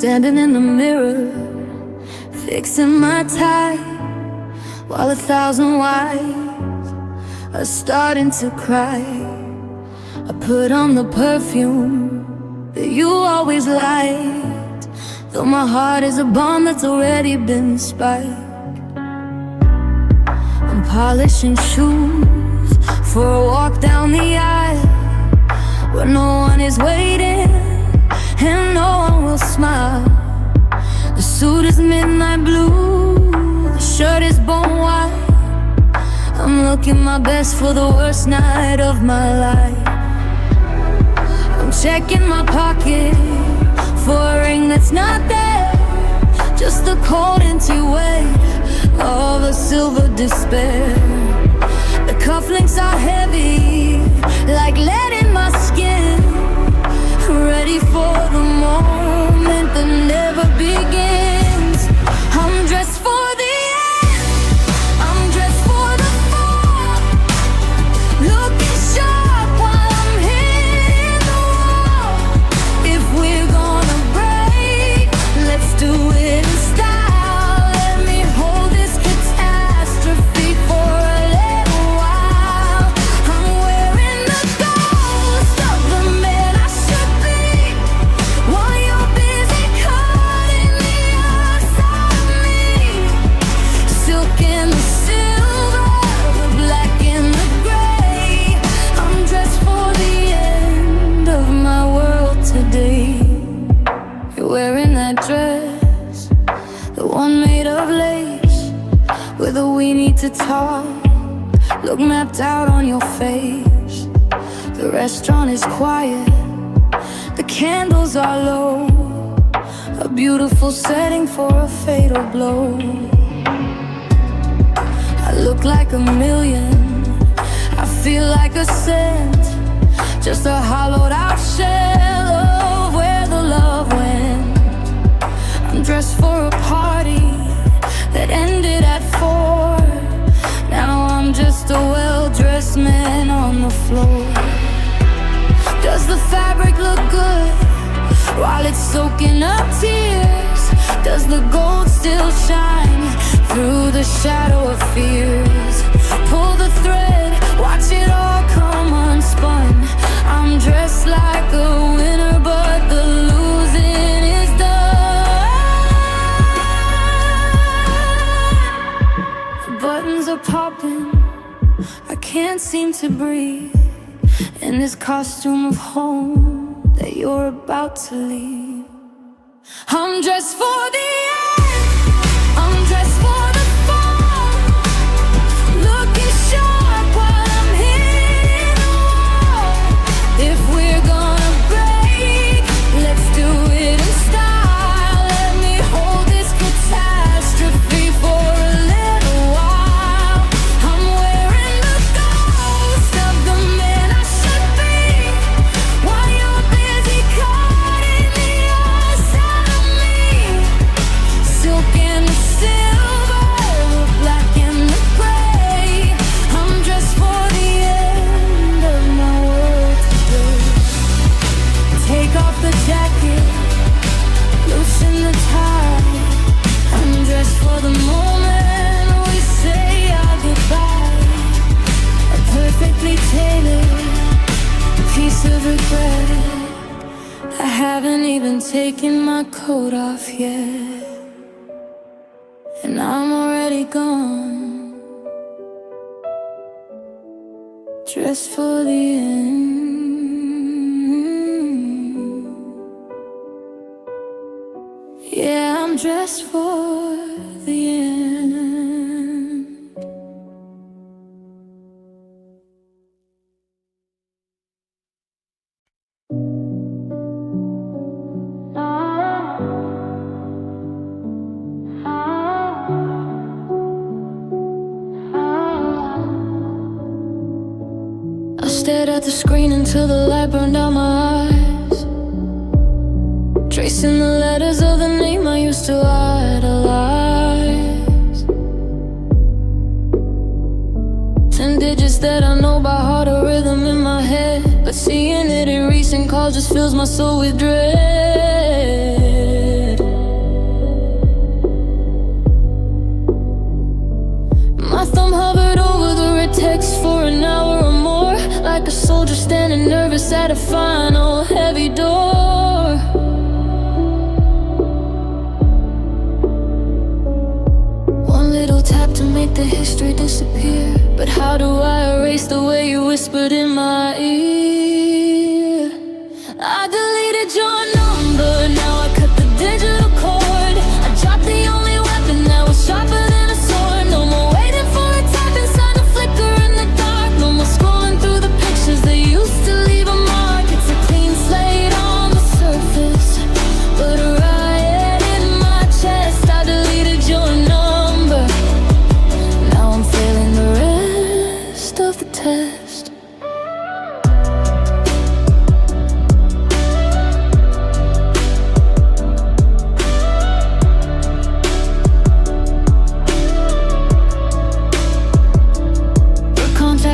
standing in the mirror, fixing my tie, while 1,000 wives are starting to cry. I put on the perfume that you always liked, though my heart is a bomb that's already been spiked. I'm polishing shoes for a walk down the aisle, where no one is waiting and no one will smile. The suit is midnight blue, the shirt is bone white. I'm looking my best for the worst night of my life. I'm checking my pocket for a ring that's not there, just the cold empty weight of a silver despair. The cufflinks are heavy, like lead in my skin, ready for the moment that never begins. I'm dressed for the end, I'm dressed for the fall, looking sharp while I'm hitting the wall. If we're gonna break, let's do it in style. Let me hold this catastrophe for a little while. I'm wearing the ghost of the man I should be, while you're busy cutting the outside of me. Silk and the silver, the black and the gray. I'm dressed for the end of my world today. You're wearing that dress, the one made of lace, with a we need to talk look mapped out on your face. The restaurant is quiet, the candles are low, a beautiful setting for a fatal blow. I look like a million, I feel like a cent, just a hollowed out shell of where the love went. I'm dressed for a party that ended at 4. Now I'm just a well-dressed man on the floor. Does the fabric look good while it's soaking up tears? Does the gold still shine through the shadow of fears? Pull the thread, watch it all come unspun. I'm dressed like a winner, but the losing is done. The buttons are popping, I can't seem to breathe in this costume of home that you're about to leave. I'm dressed for the end, I'm dressed for the fall, looking sharp while I'm hitting the wall. If we're gonna break, let's do it in style. Let me hold this catastrophe for a little while. I'm wearing the ghost of the man I should be, while you're busy cutting the outside of me. Silk and the silver, the black and the gray. I'm dressed for the end of my world today. Take off the jacket, loosen the tie. I'm dressed for the moment we say our goodbye. A perfectly tailored piece of regret. I haven't even taken my coat off yet, and I'm already gone, dressed for the end. Yeah, I'm dressed for the end. I stared at the screen until the light burned out my eyes, tracing the letters of the name I used to idolize. 10 digits that I know by heart, a rhythm in my head, but seeing it in recent calls just fills my soul with dread. just standing nervous at a final heavy door. One little tap to make the history disappear. But how do I erase the way you whispered in my ear? I deleted your number, now I cut the digital cord. I dropped the only weapon that was sharper than a sword. No more waiting for a tap inside the flicker in the dark. No more scrolling through the pictures that used to leave a mark. It's a clean slate on the surface, but a riot in my chest. I deleted your number, now I'm failing the rest of the test.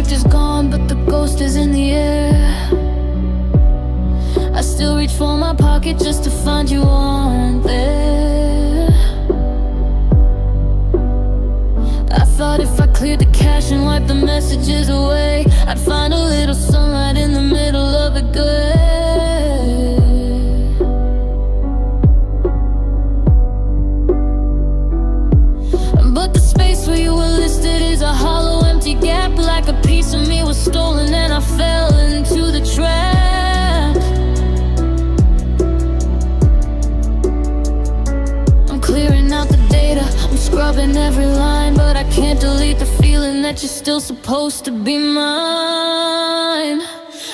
Is gone, but the ghost is in the air. I still reach for my pocket just to find you on there. I thought if I cleared the cache and wiped the messages away, I'd find a little sunlight in the middle of the gray. But the space where you were listed is a hollow, empty gap. Like a piece of me was stolen and I fell into the trap. I'm clearing out the data, I'm scrubbing every line, but I can't delete the feeling that you're still supposed to be mine.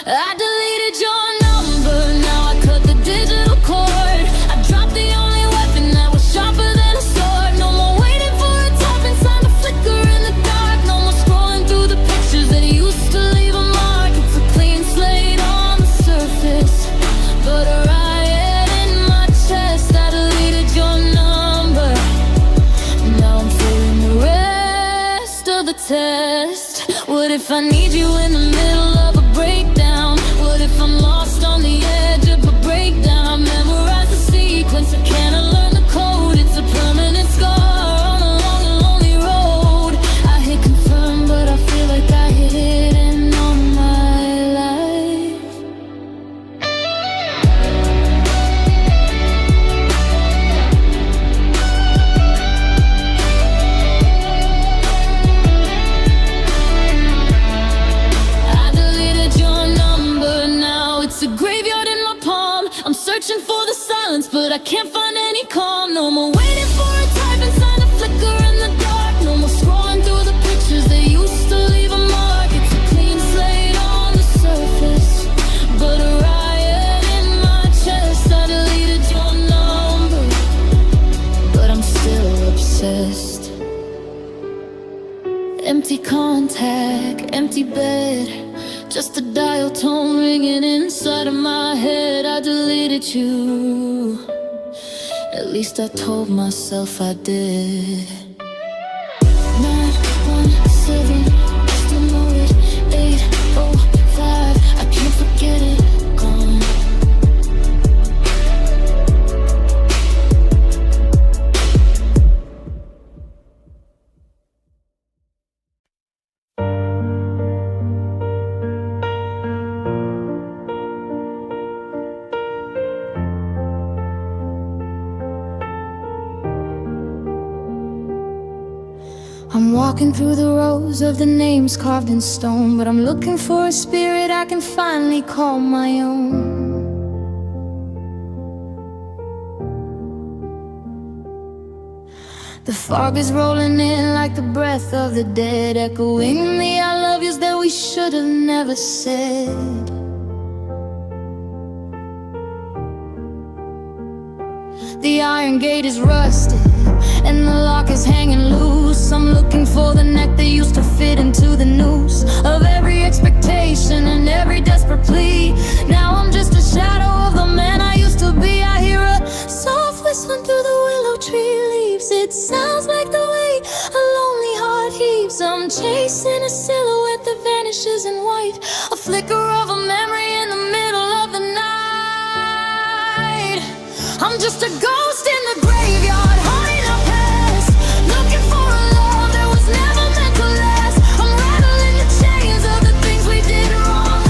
I deleted your number, now I cut the digital cord. I dropped the only weapon that was sharper than a sword. No more waiting for a tap inside the flicker in the dark. No more scrolling through the pictures that used to leave a mark. It's a clean slate on the surface, but a riot in my chest. I deleted your number, now I'm failing the rest of the test. What if I need you in the middle of a breakdown? What if I'm lost on the edge of a breakdown? I memorize the sequence, I can't unlearn the code. It's a permanent scar on a long and lonely road. I hit confirm, but I feel like I hit hidden all my life. I deleted your number, now it's a graveyard in my palm. I'm searching for the silence, but I can't find any calm. No more waiting for a type inside the flicker in the dark. No more scrolling through the pictures that used to leave a mark. It's a clean slate on the surface, but a riot in my chest. I deleted your number, but I'm still obsessed. Empty contact, empty bed, just a dial tone ringing inside of my head. I deleted you, at least I told myself I did. 917, still know it. 805, I can't forget it. Gone. I'm walking through the rows of the names carved in stone, but I'm looking for a spirit I can finally call my own. The fog is rolling in like the breath of the dead, echoing the I love yous that we should have never said. The iron gate is rusted and the lock is hanging loose. I'm looking for the neck that used to fit into the noose of every expectation and every desperate plea. Now I'm just a shadow of the man I used to be. I hear a soft whistling through the willow tree leaves. It sounds like the way a lonely heart heaves. I'm chasing a silhouette that vanishes in white, a flicker of a memory in the middle of the night. I'm just a ghost in the graveyard, haunting our past, looking for a love that was never meant to last. I'm rattling the chains of the things we did wrong,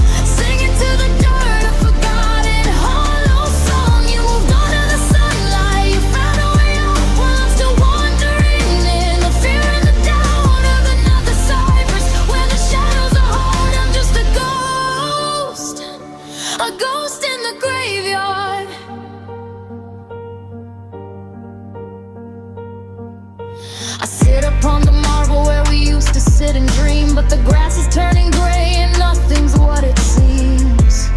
I sit upon the marble where we used to sit and dream, but the grass is turning gray and nothing's what it seems.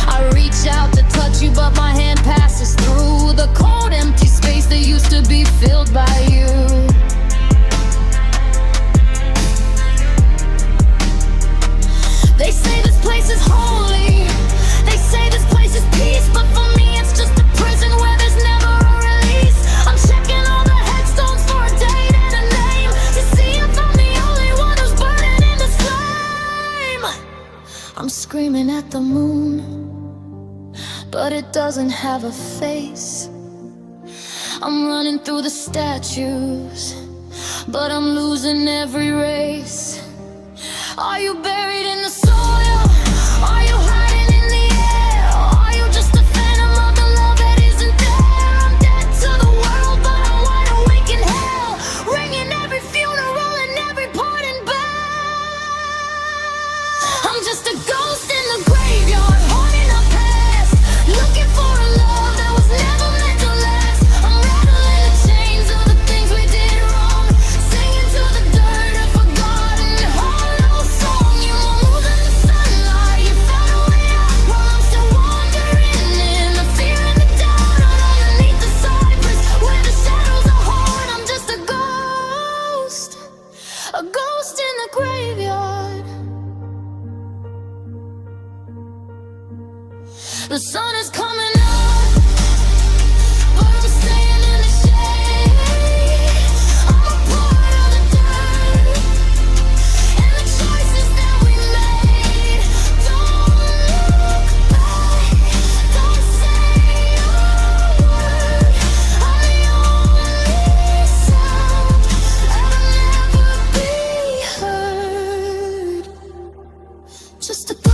I reach out to touch you, but my hand passes through the cold, empty space that used to be filled by you. They say this place is holy, they say this place is peace, but for me it's just a prison where there's never a release. I'm checking all the headstones for a date and a name to see if I'm the only one who's burning in this flame. I'm screaming at the moon, but it doesn't have a face. I'm running through the statues, but I'm losing every race. Are you buried in the soil? Are you hiding in the air? Are you just a phantom of the love that isn't there? I'm dead to the world, but I'm wide awake in hell, ringing every funeral and every parting bell. I'm just a ghost in the graveyard, haunting our past, looking for a love that was never meant to last. I'm rattling the chains of the things we did wrong, singing to the dirt, a forgotten hollow song. You moved in the sunlight, you found a way out while I'm still wandering in the fear and the doubt. Underneath the cypress where the shadows are hard, I'm just a ghost in the graveyard. The sun is coming up, but I'm staying in the shade. I'm a part of the dirt and the choices that we made. Don't look back, don't say a word. I'm the only sound that'll never be heard. Just a ghost.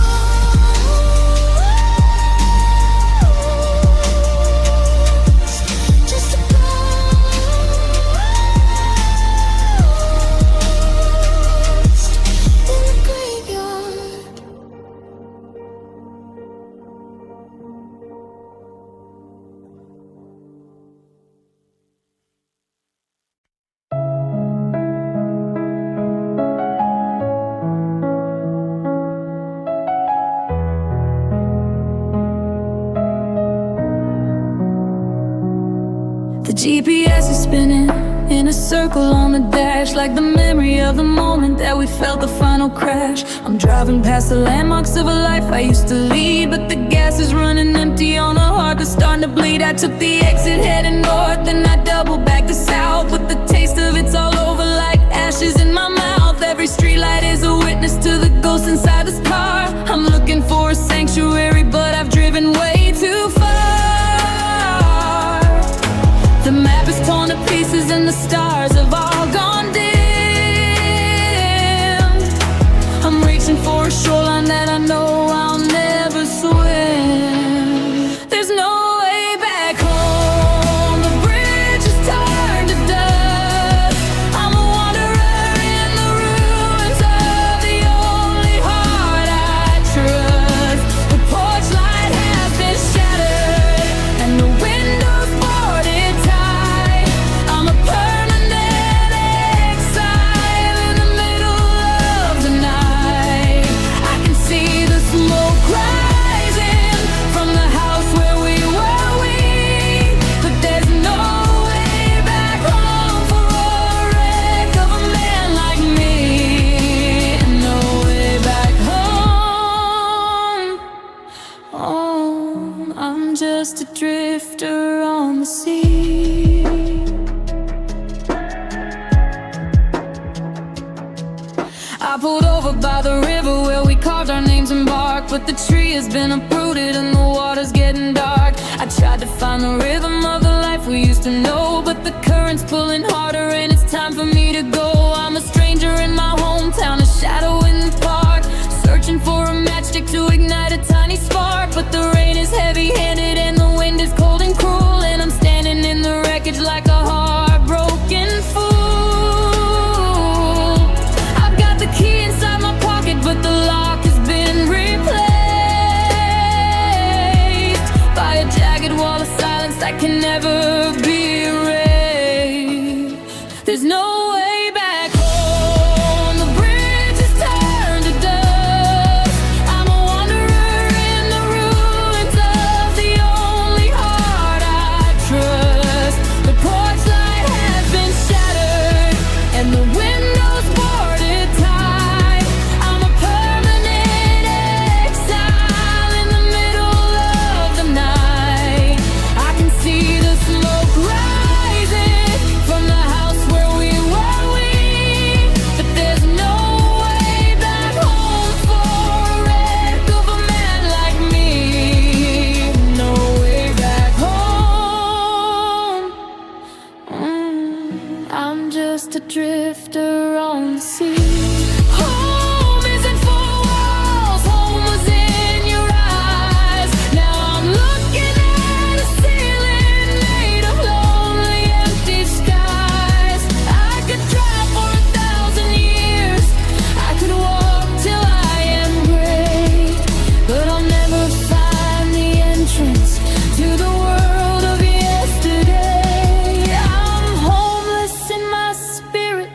The GPS is spinning in a circle on the dash, like the memory of the moment that we felt the final crash. I'm driving past the landmarks of a life I used to lead, but the gas is running empty on a heart that's starting to bleed. I took the exit heading north, and I doubled back to south, but the taste of it's all over like ashes in my mouth. Every streetlight is a witness to the ghost inside this car. I'm looking for a sanctuary, but I've driven way too far. The map is torn to pieces and the stars have all gone dim. I'm reaching for a shoreline that I know I'll never swim. There's no way back home, the bridge is turned to dust. I'm a wanderer in the ruins of the only heart I trust. The porch light has been shattered and the windows boarded tight. I'm a permanent exile in the middle of the night. I can see the smoke rising from the house where we were weak, but there's no way back home for a wreck of a man like me. No way back home. Oh, I'm just a drifter on the sea. I pulled over by the river where we carved our names in bark, but the tree has been uprooted and the water's getting dark. I tried to find the rhythm of the life we used to know, but the current's pulling harder and it's time for me to go. I'm a stranger in my hometown, a shadow in the park, searching for a matchstick to ignite a tiny spark. But the rain is heavy-handed and the wind is cold and cruel, and I'm standing in the wreckage like a heartbroken fool. I've got the key inside my pocket, but the lock has been replaced by a jagged jagged wall of silence that can never be erased. There's no way back home. The bridge is turned to dust. I'm a wanderer in the ruins of the only heart I trust. The porch light has been shattered and the windows boarded tight. I'm a permanent exile in the middle of the night. I can see the smoke rising from the house where we were weak, but there's no way back home for a wreck of a man like me. No way back home. I'm just a drifter on the sea. Home isn't four walls, home was in your eyes. Now I'm looking at a ceiling made of lonely, empty skies. I could drive for 1,000 years, I could walk till I am gray, but I'll never find the entrance to the world of yesterday. I'm homeless in my spirit,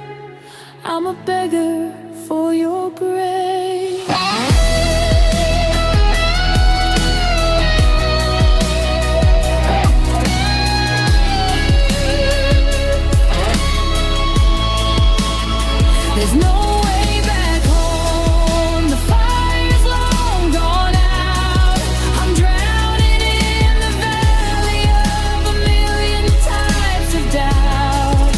I'm a beggar for your grace. There's no way back home. The fire's long gone out. I'm drowning in the valley of a million types of doubt.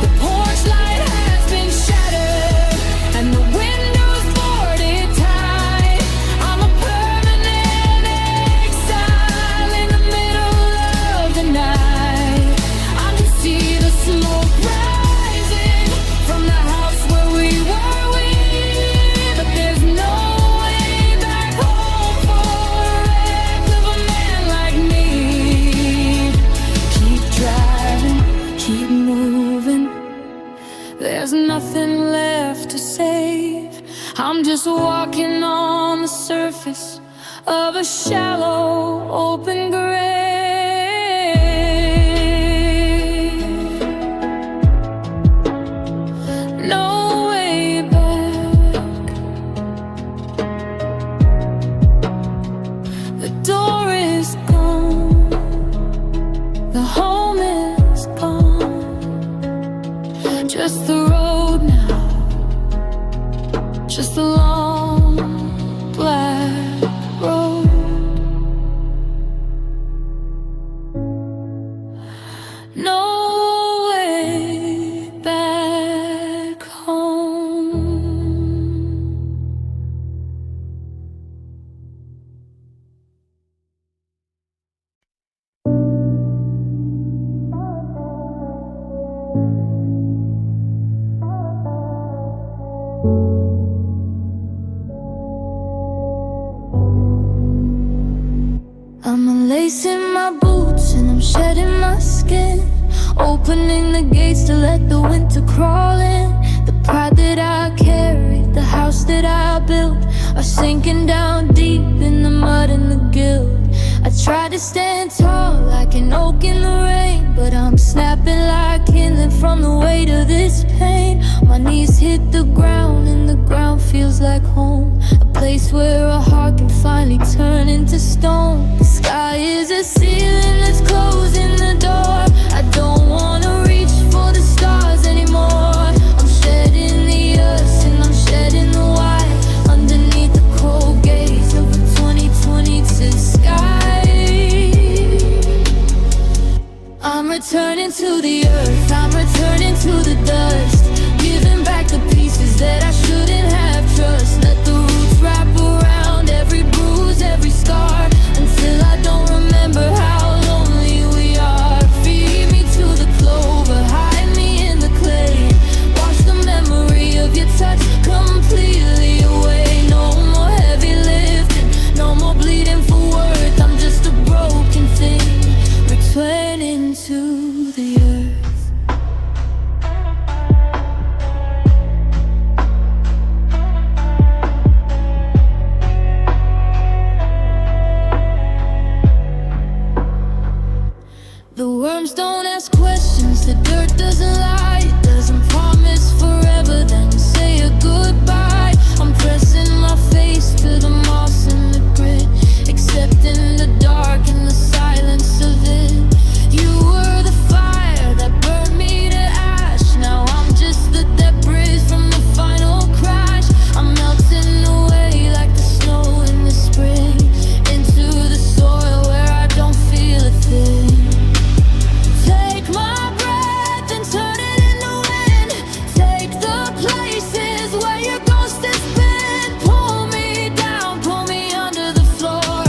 The porch light has been shattered and the windows boarded tight. I'm a permanent exile in the middle of the night. I can see the smoke rising from the house where we were weak, but there's no way back home for a wreck of a man like me. Keep driving, keep moving. There's nothing left to save. I'm just walking on the surface of a shallow, open grave. No way back. The door is gone. The home is gone. Just the road now. Just a long black road. No way back home. I'm unlacing my boots and I'm shedding my skin, opening the gates to let the winter crawl in. The pride that I carried, the house that I built, are sinking down deep in the mud and the guilt. I tried to stand tall like an oak in the rain, but I'm snapping like kindling from the weight of this pain. My knees hit the ground and the ground feels like home, a place where a heart can finally turn into stone. The sky is a ceiling that's closing the door. I don't wanna reach for the stars anymore. I'm shedding the earth and I'm shedding the white underneath the cold gaze of a 2022 sky. I'm returning to the earth, I'm returning to the dust, giving back the pieces that I shouldn't have trust. Let the roots wrap around every bruise, every scar, until I don't remember how lonely we are. Feed me to the clover, hide me in the clay, wash the memory of your touch completely away. No more heavy lifting, no more bleeding for worth. I'm just a broken thing returning to the earth. worms don't ask questions, the dirt doesn't lie. It doesn't promise forever, then say a goodbye. I'm pressing my face to the moss and the grit, accepting the dark and the silence of it. You were the fire that burned me to ash. Now I'm just the debris from the final crash. I'm melting away like the snow in the spring, into the soil where I don't feel a thing. Take my breath and turn it into wind. Take the places where your ghost has been. Pull me down, pull me under the floor.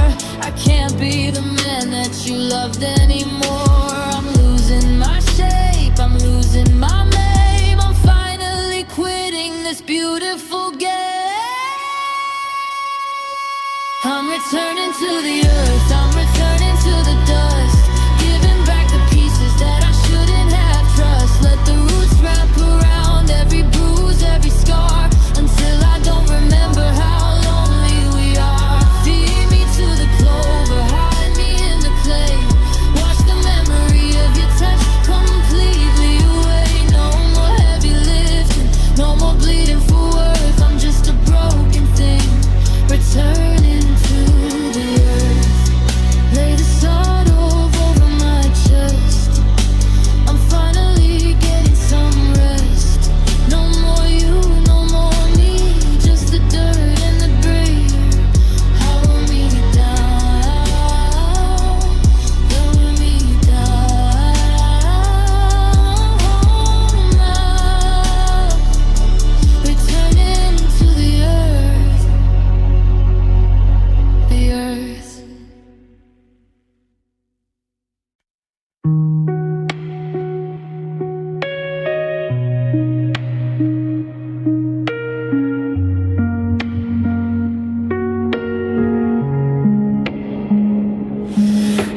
I can't be the man that you loved anymore. I'm losing my shape, I'm losing my name. I'm finally quitting this beautiful game. I'm returning to the earth, I'm returning to the dust, giving back the pieces that I shouldn't have trust. Let the roots wrap around every bruise, every scar, until I don't remember how lonely we are. Feed me to the clover, hide me in the clay. Wash the memory of your touch completely away. No more heavy lifting, no more bleeding for worth. I'm just a broken thing, returning to the earth. Lay the sod over my chest. I'm finally getting some rest. No more you, no more me, just the dirt and the grave. Hollow me down, lower me down. Now, returning to the earth, the earth.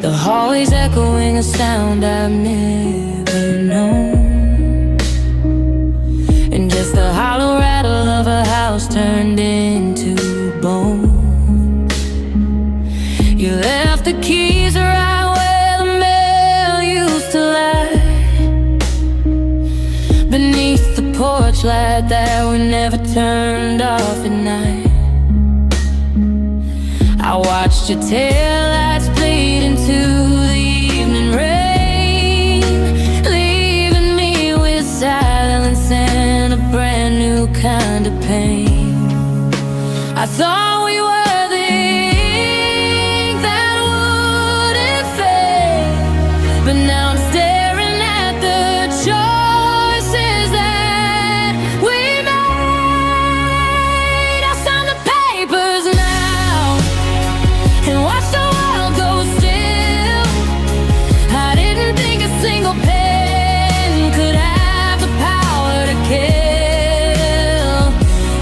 The hallways echoing a sound I've never known, and just the hollow rattle of a house turned into bone. You left the keys right where the mail used to lie, beneath the porch light that we never turned off at night. I watched your taillights bleed into the evening rain, leaving me with silence and a brand new kind of pain. I thought we were the ink that wouldn't fade, but now I'm staring at the choices that we made. I'll sign the papers now and watch the world go still. I didn't think a single pen could have the power to kill.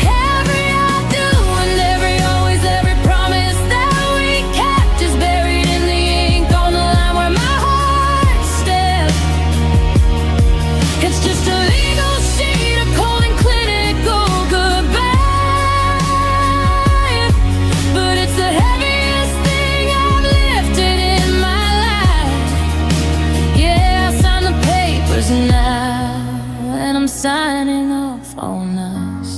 Every I do and every always, every promise that we kept is buried in the ink on the line where my heart steps. It's just a legal sheet of cold and clinical goodbye, but it's the heaviest thing I've lifted in my life. Yeah, I signed the papers now, and I'm signing off on us.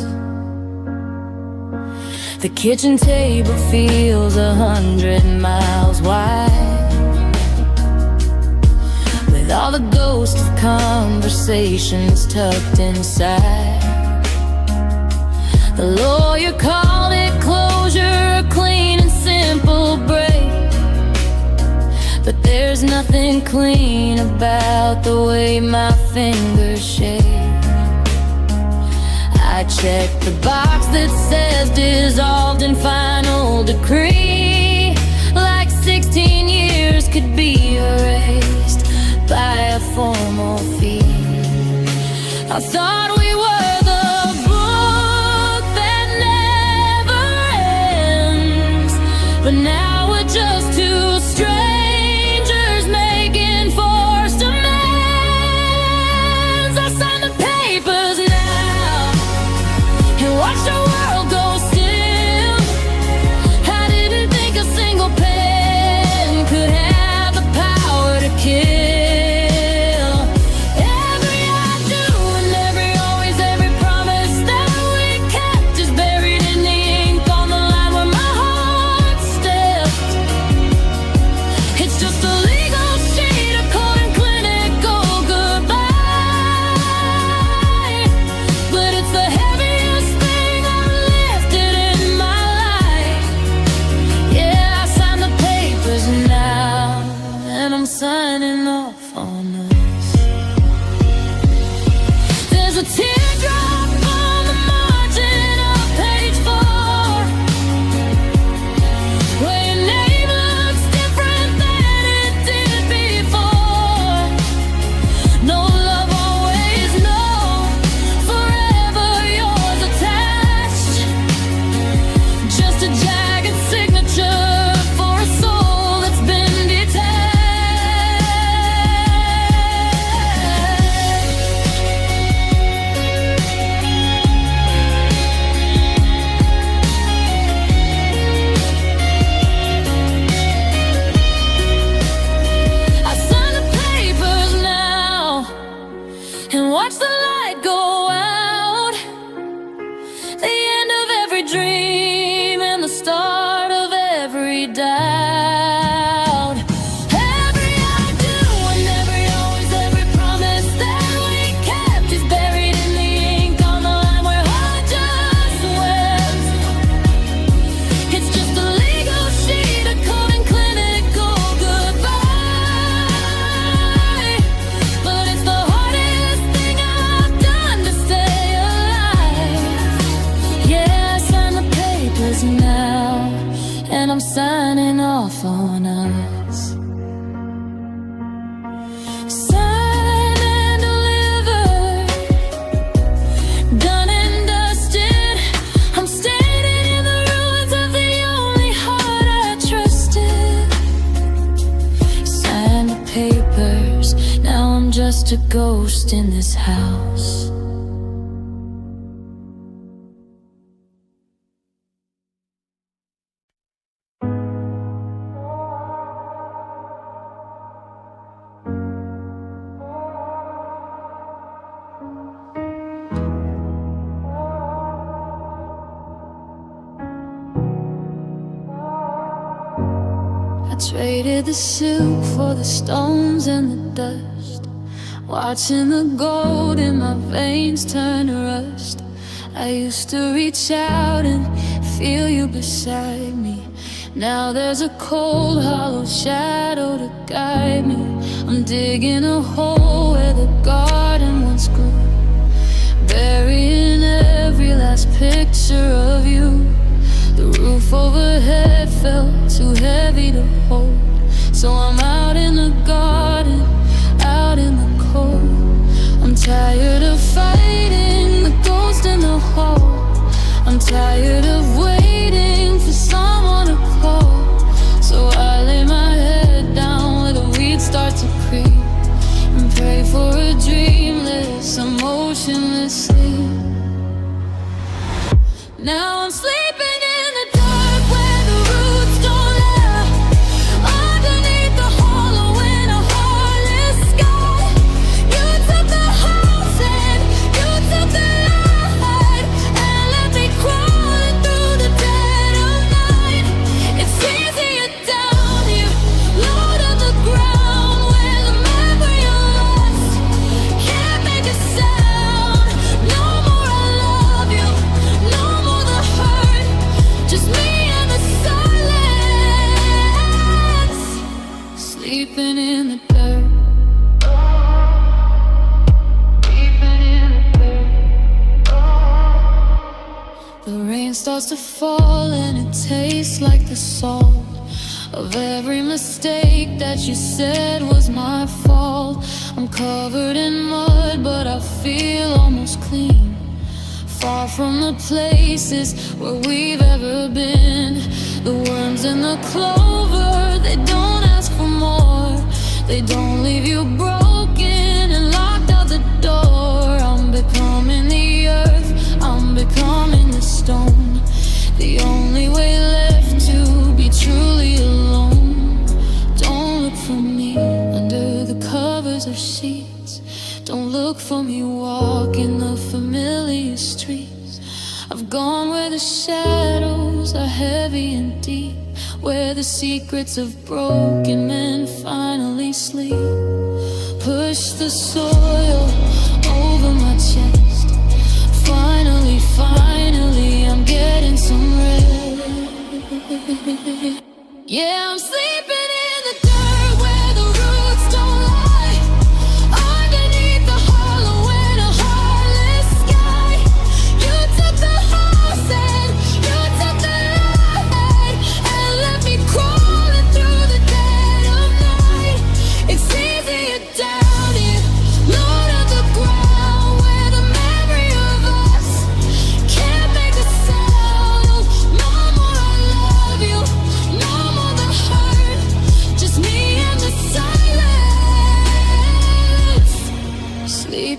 The kitchen table feels 100 miles wide, with all the ghosts of conversations tucked inside. The lawyer called it closure, a clean and simple break, but there's nothing clean about the way my fingers shake. I checked the box that says dissolved in final decree, like 16 years could be erased by a formal fee. I thought we were the book that never ends, but now we're just two strangers making forced amends. I signed the papers now and watch the world go still. I didn't think a single pen could have the power to kill. signing off on us. There's a teardrop on the margin of page 4, where your name looks different than it did before. No love always, no, forever yours attached. Just a jagged signature for a soul that's been detached. I sign the papers now and watch the light go out. The end of every dream and the start of every doubt. Every I do and every always, every promise that we kept is buried in the ink on the line where heart just wept. It's just a legal sheet, a code and clinical goodbye. But it's the hardest thing I've done to stay alive. Yeah, I sign the papers now, and I'm signing off on us. Sign and delivered, done and dusted. I'm standing in the ruins of the only heart I trusted. Sign the papers, now I'm just a ghost in this house. I traded the silk for the stones and the dust, watching the gold in my veins turn to rust. I used to reach out and feel you beside me. Now there's a cold, hollow shadow to guide me. I'm digging a hole where the garden once grew, burying every last picture of you. The roof overhead felt too heavy to hold, so I'm out in the garden, out in the cold. I'm tired of fighting the ghost in the hall. I'm tired of waiting for someone to call. So I lay my head down where the weeds start to creep and pray for a dreamless, emotionless sleep. Now I'm sleeping in the dark where the roots don't lie, underneath the hollow in a heartless sky. You took the house and you took the light, and left me crawling through the dead of night. It's easier down here, low to the ground, where the memory of lost can't make a sound. No more I love you, no more the hurt, just me and the silence, sleeping in the dirt. Sleeping in the dirt. The rain starts to fall and it tastes like the salt of every mistake that you said was my fault. I'm covered in mud, but I feel almost clean, far from the places where we've ever been. The worms in the clover, they don't ask for more. They don't leave you broken and locked out the door. I'm becoming the earth, I'm becoming the stone. The only way left to be truly alone. Don't look for me under the covers of sheets. Don't look for me walking the familiar streets. I've gone where the shadows are heavy and deep, where the secrets of broken men finally sleep. Push the soil over my chest. Finally, finally, I'm getting some rest. Yeah, I'm sleeping in the dirt where the roots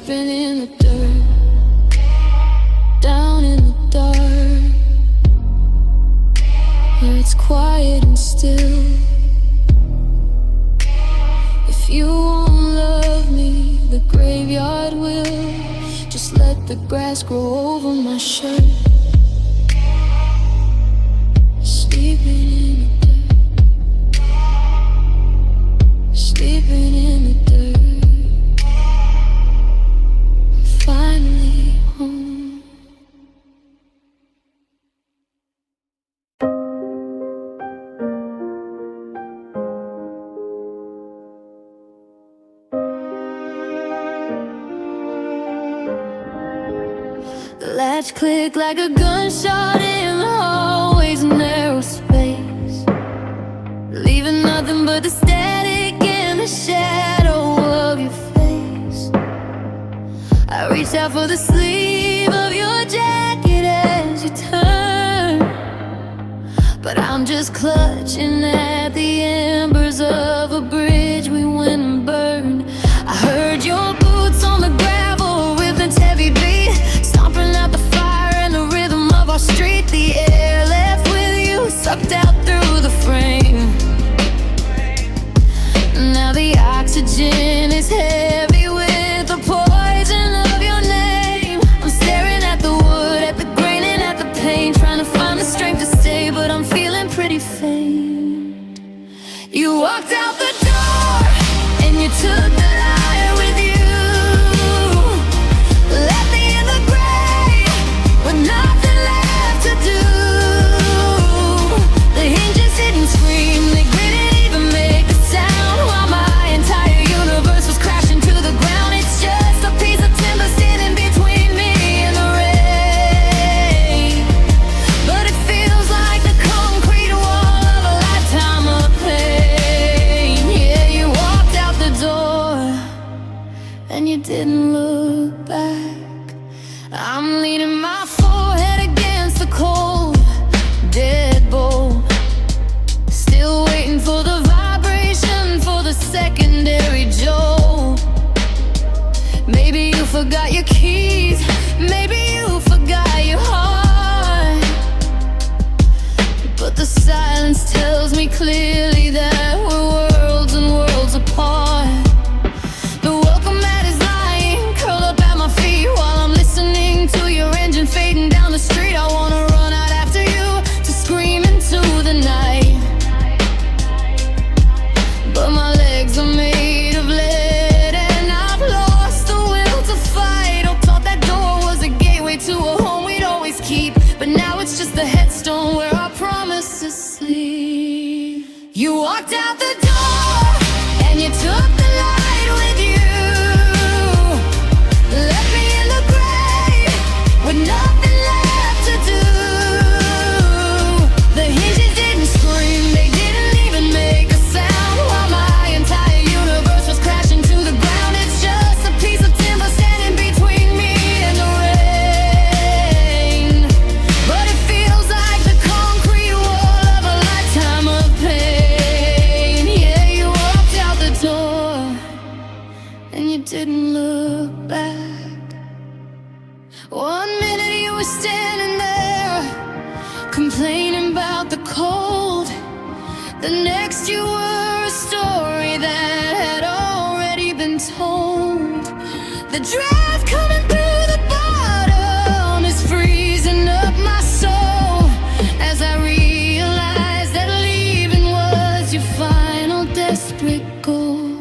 sleeping in the dirt, down in the dark, where it's quiet and still. If you won't love me, the graveyard will. Just let the grass grow over my shirt. Sleeping in the dirt, sleeping in the dirt. I'm finally home. The latch clicked like a gunshot in the hallway's narrow space, leaving nothing but the static and the shadow of your face. I reached out for the sleeve of your jacket as you turned, but I'm just clutching at the embers of a bridge we went and burned. I heard your boots on the gravel, rhythm's heavy beat, stomping out the fire and the rhythm of our street. The air left with you, sucked out through the frame. Now the oxygen is heavy with the poison of your name. I'm staring at the wood, at the grain and at the pain, trying to find the strength to stay, but I'm feeling pretty faint. You walked out the door and you took the light with you. Left me in the grave with nothing left to do. The hinges didn't scream, they didn't even make a sound, while my entire universe was crashing to the ground. It's just a piece of timber standing between me and the rain, but it feels like the concrete wall of a lifetime of pain. Yeah, you walked out the door and you didn't look back. I'm leaning my forehead against the cold deadbolt, still waiting for the vibration, for the secondary jolt. Maybe you forgot your keys, maybe you forgot your heart, but the silence tells me clearly that we're worlds and worlds apart. The welcome mat is lying, curled up at my feet, while I'm listening to your engine fading down the street. I wanna run out after you to scream into the night, but my legs are made of lead and I've lost the will to fight. Oh, thought that door was a gateway to a home we'd always keep, but now it's just a headstone where our promises sleep. You walked out the door and you took the light with you. Left me in the grave with nothing left to do. The hinges didn't scream, they didn't even make a sound, while my entire universe was crashing to the ground. It's just a piece of timber standing between me and the rain, but it feels like the concrete wall of a lifetime of pain. Yeah, you walked out the door and you didn't look back. 1 minute you were standing there complaining about the cold, the next you were a story that had already been told. The draft coming through the bottom is freezing up my soul, as I realize that leaving was your final desperate goal.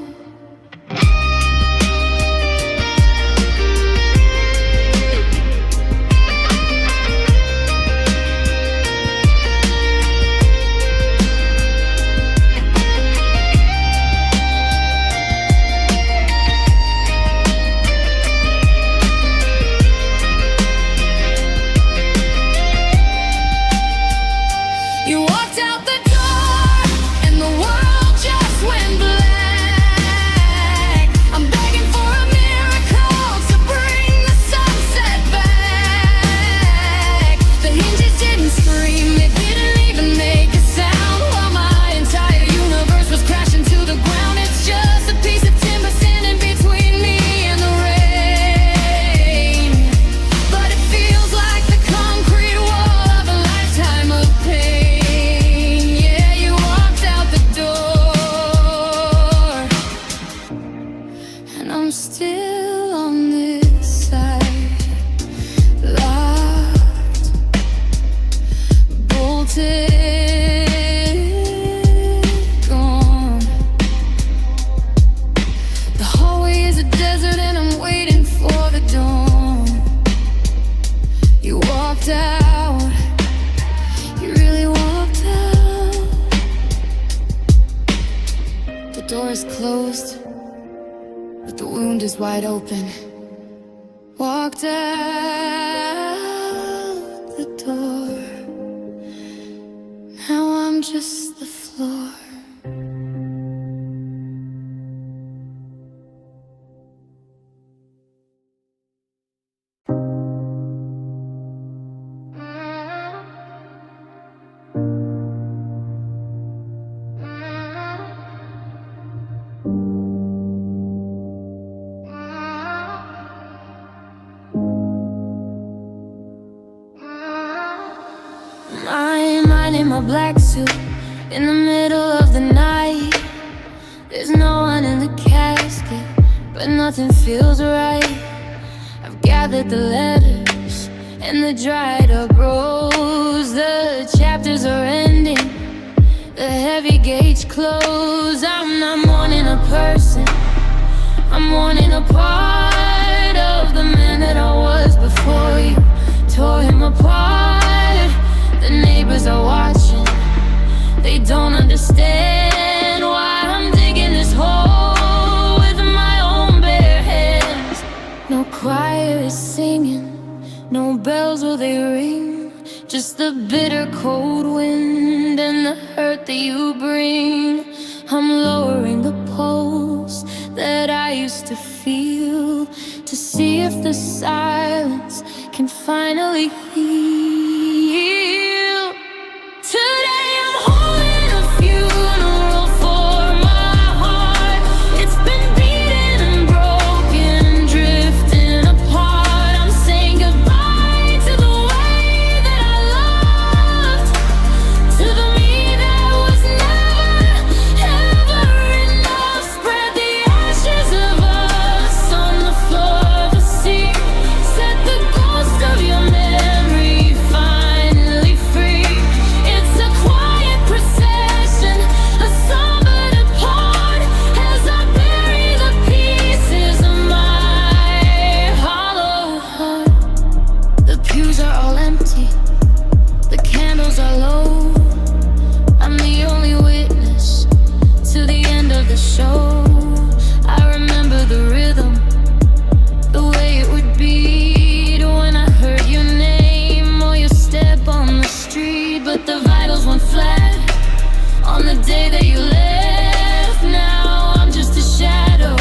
still on this side, locked, bolted, gone. The hallway is a desert and I'm waiting for the dawn. You walked out, you really walked out. The door is closed, but the wound is wide open. Walked out the door. Now I'm just the floor. Mine in my black suit, in the middle of the night. There's no one in the casket, but nothing feels right. I've gathered the letters and the dried up rose. The chapters are ending, the heavy gates close. I'm not mourning a person, I'm mourning a part of the man that I was before you tore him apart. The neighbors are watching, they don't understand why I'm digging this hole with my own bare hands. No choir is singing, no bells will they ring, just the bitter cold wind and the hurt that you bring. I'm lowering the pulse that I used to feel, to see if the silence can finally heal. Today I'm holding a funeral for my heart. It's been beaten and broken and drifting apart. I'm saying goodbye to the way that I loved, to the me that was never, ever enough. Spread the ashes of us on the floor of the sea. Set the ghost of your memory finally free. It's a quiet procession, a somber depart, as I bury the pieces of my hollow heart. The pews are all empty, the candles are low. I'm the only witness to the end of the show. I remember the rhythm, the way it would beat when I heard your name or your step on the street. But the vitals went flat on the day that you left. Now I'm just a shadow,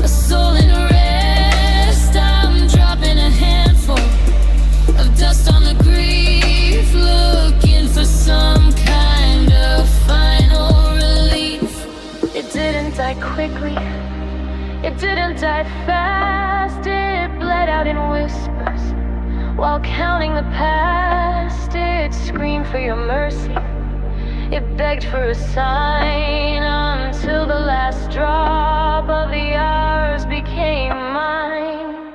a soul in rest. I'm dropping a handful of dust on the grief, looking for some kind of final relief. It didn't die quickly, it didn't die fast. It bled out in whispers while counting the past. It screamed for your mercy, it begged for a sign, until the last drop of the hours became mine.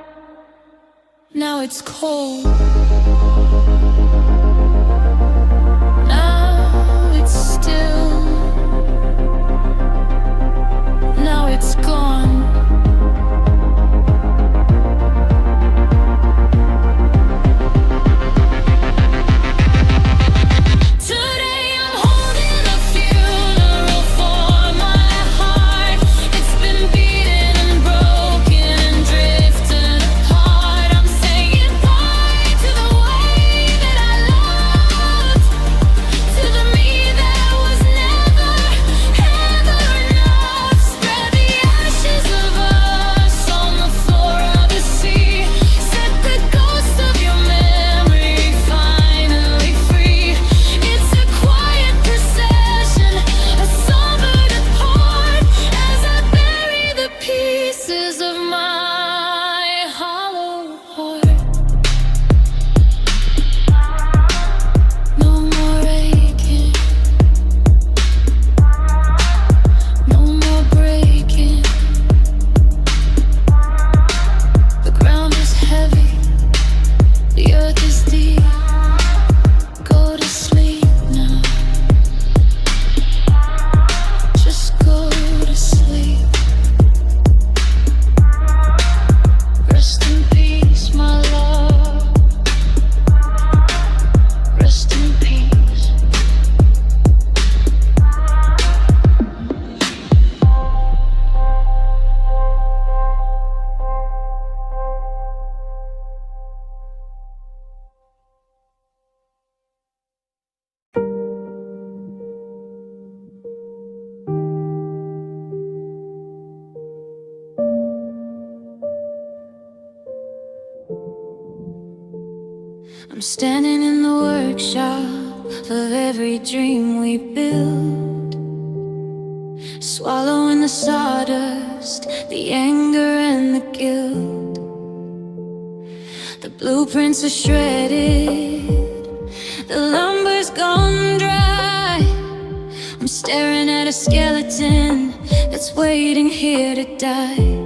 Now it's cold, now it's still, now it's gone. Today I'm holding a funeral for my heart. It's been beaten and broken and drifted apart. I'm saying goodbye to the I'm standing in the workshop of every dream we built, swallowing the sawdust, the anger and the guilt. The blueprints are shredded, the lumber's gone dry. I'm staring at a skeleton that's waiting here to die.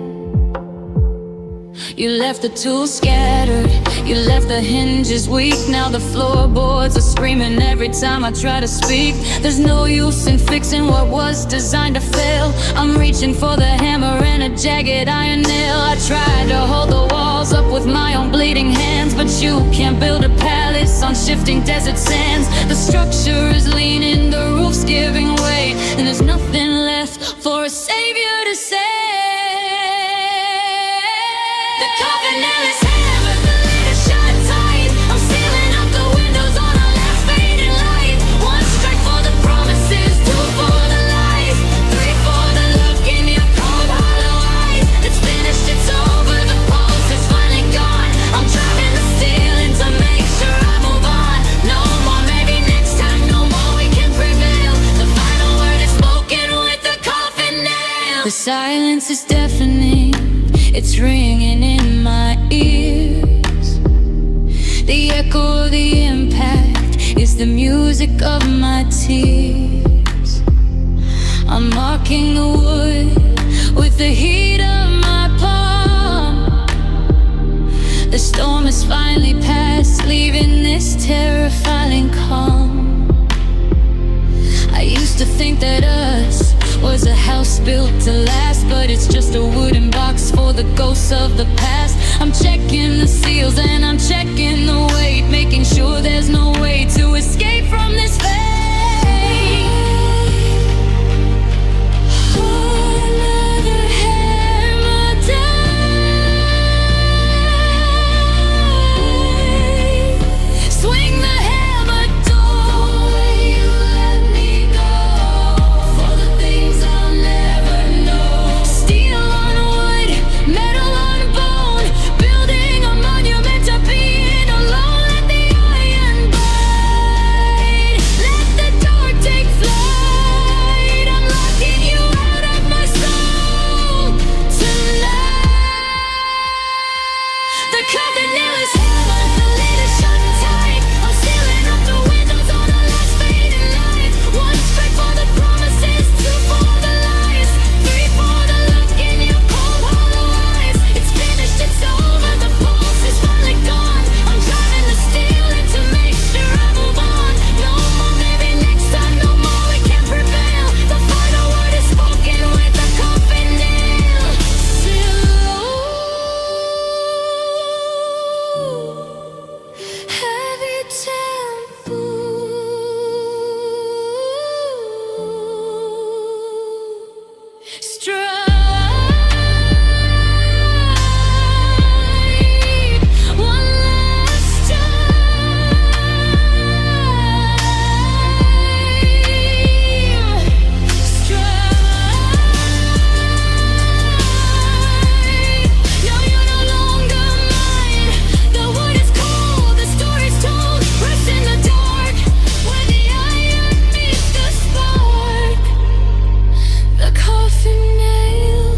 You left the tools scattered, you left the hinges weak. Now the floorboards are screaming every time I try to speak. There's no use in fixing what was designed to fail. I'm reaching for the hammer and a jagged iron nail. I tried to hold the walls up with my own bleeding hands, but you can't build a palace on shifting desert sands. The structure is leaning, the roof's giving way, and there's nothing left for a savior to save. The coffin nail is hammered, the lid is shut tight. I'm sealing up the windows on a last fading light. One strike for the promises, two for the lies, three for the look in your cold hollow eyes. It's finished, it's over, the pulse is finally gone. I'm driving the ceiling to make sure I move on. No more, maybe next time, no more, we can prevail. The final word is spoken with the coffin nail. The silence is deafening, it's ringing in my ears. The echo of the impact is the music of my tears. I'm marking the wood with the heat of my palm. The storm has finally passed, leaving this terrifying calm. I used to think that us was a house built to last, but it's just a wooden box for the ghosts of the past. I'm checking the seals and I'm checking the weight, making sure there's no way to escape from this fate. Another hammer die. Swing the hammer, don't you let me go. For the things I'll never know. Steel on wood, metal on bone, building a monument to being alone. Let the iron bite, let the dark take flight. I'm locking you out of my soul tonight. The coffin nail is hammered, the lid is shut tight. I'm sealing up the windows on a last fading light. One strike for the promises, two for the lies, three for the look in your cold hollow eyes. It's finished, it's over, the pulse is finally gone. I'm driving the steel in to make sure I move on. No more, maybe next time, no more, we can prevail. The final word is spoken with the coffin nail. Heavy tempo, strike one last time. Strike. No, you're no longer mine. The wood is cold, the story's told. Rest in the dark, where the iron meets the spark. The coffin nail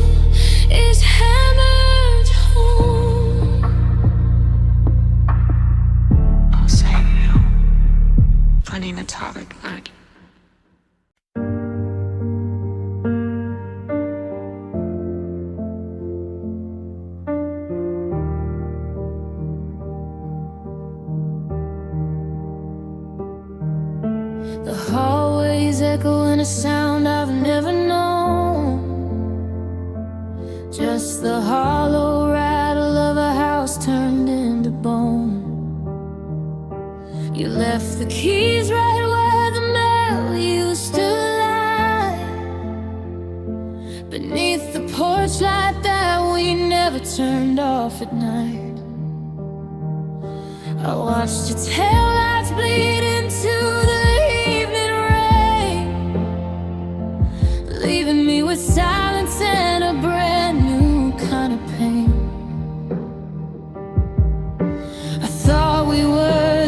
is hammered home. I'll say no. Finding a topic like The hallways echoing a sound I've never known. Just the hollow rattle of a house turned into bone. You left the keys right where the mail used to lie, beneath the porch light that we never turned off at night. I watched your taillights bleed into the evening rain, leaving me with silence and a brand new kind of pain. I thought we were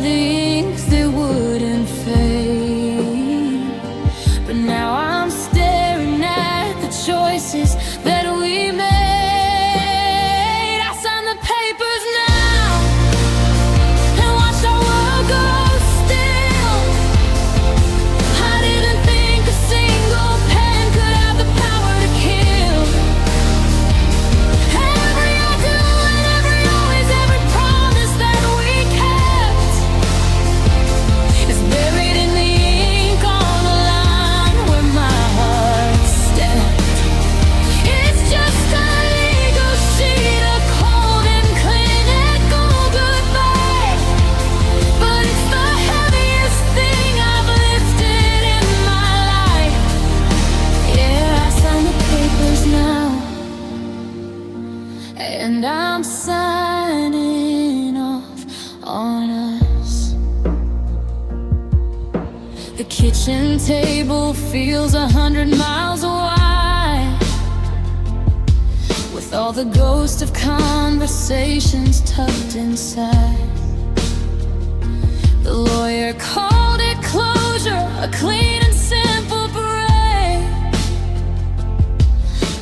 And I'm signing off on us. The kitchen table feels 100 miles wide, with all the ghosts of conversations tucked inside. The lawyer called it closure, a clean and simple break.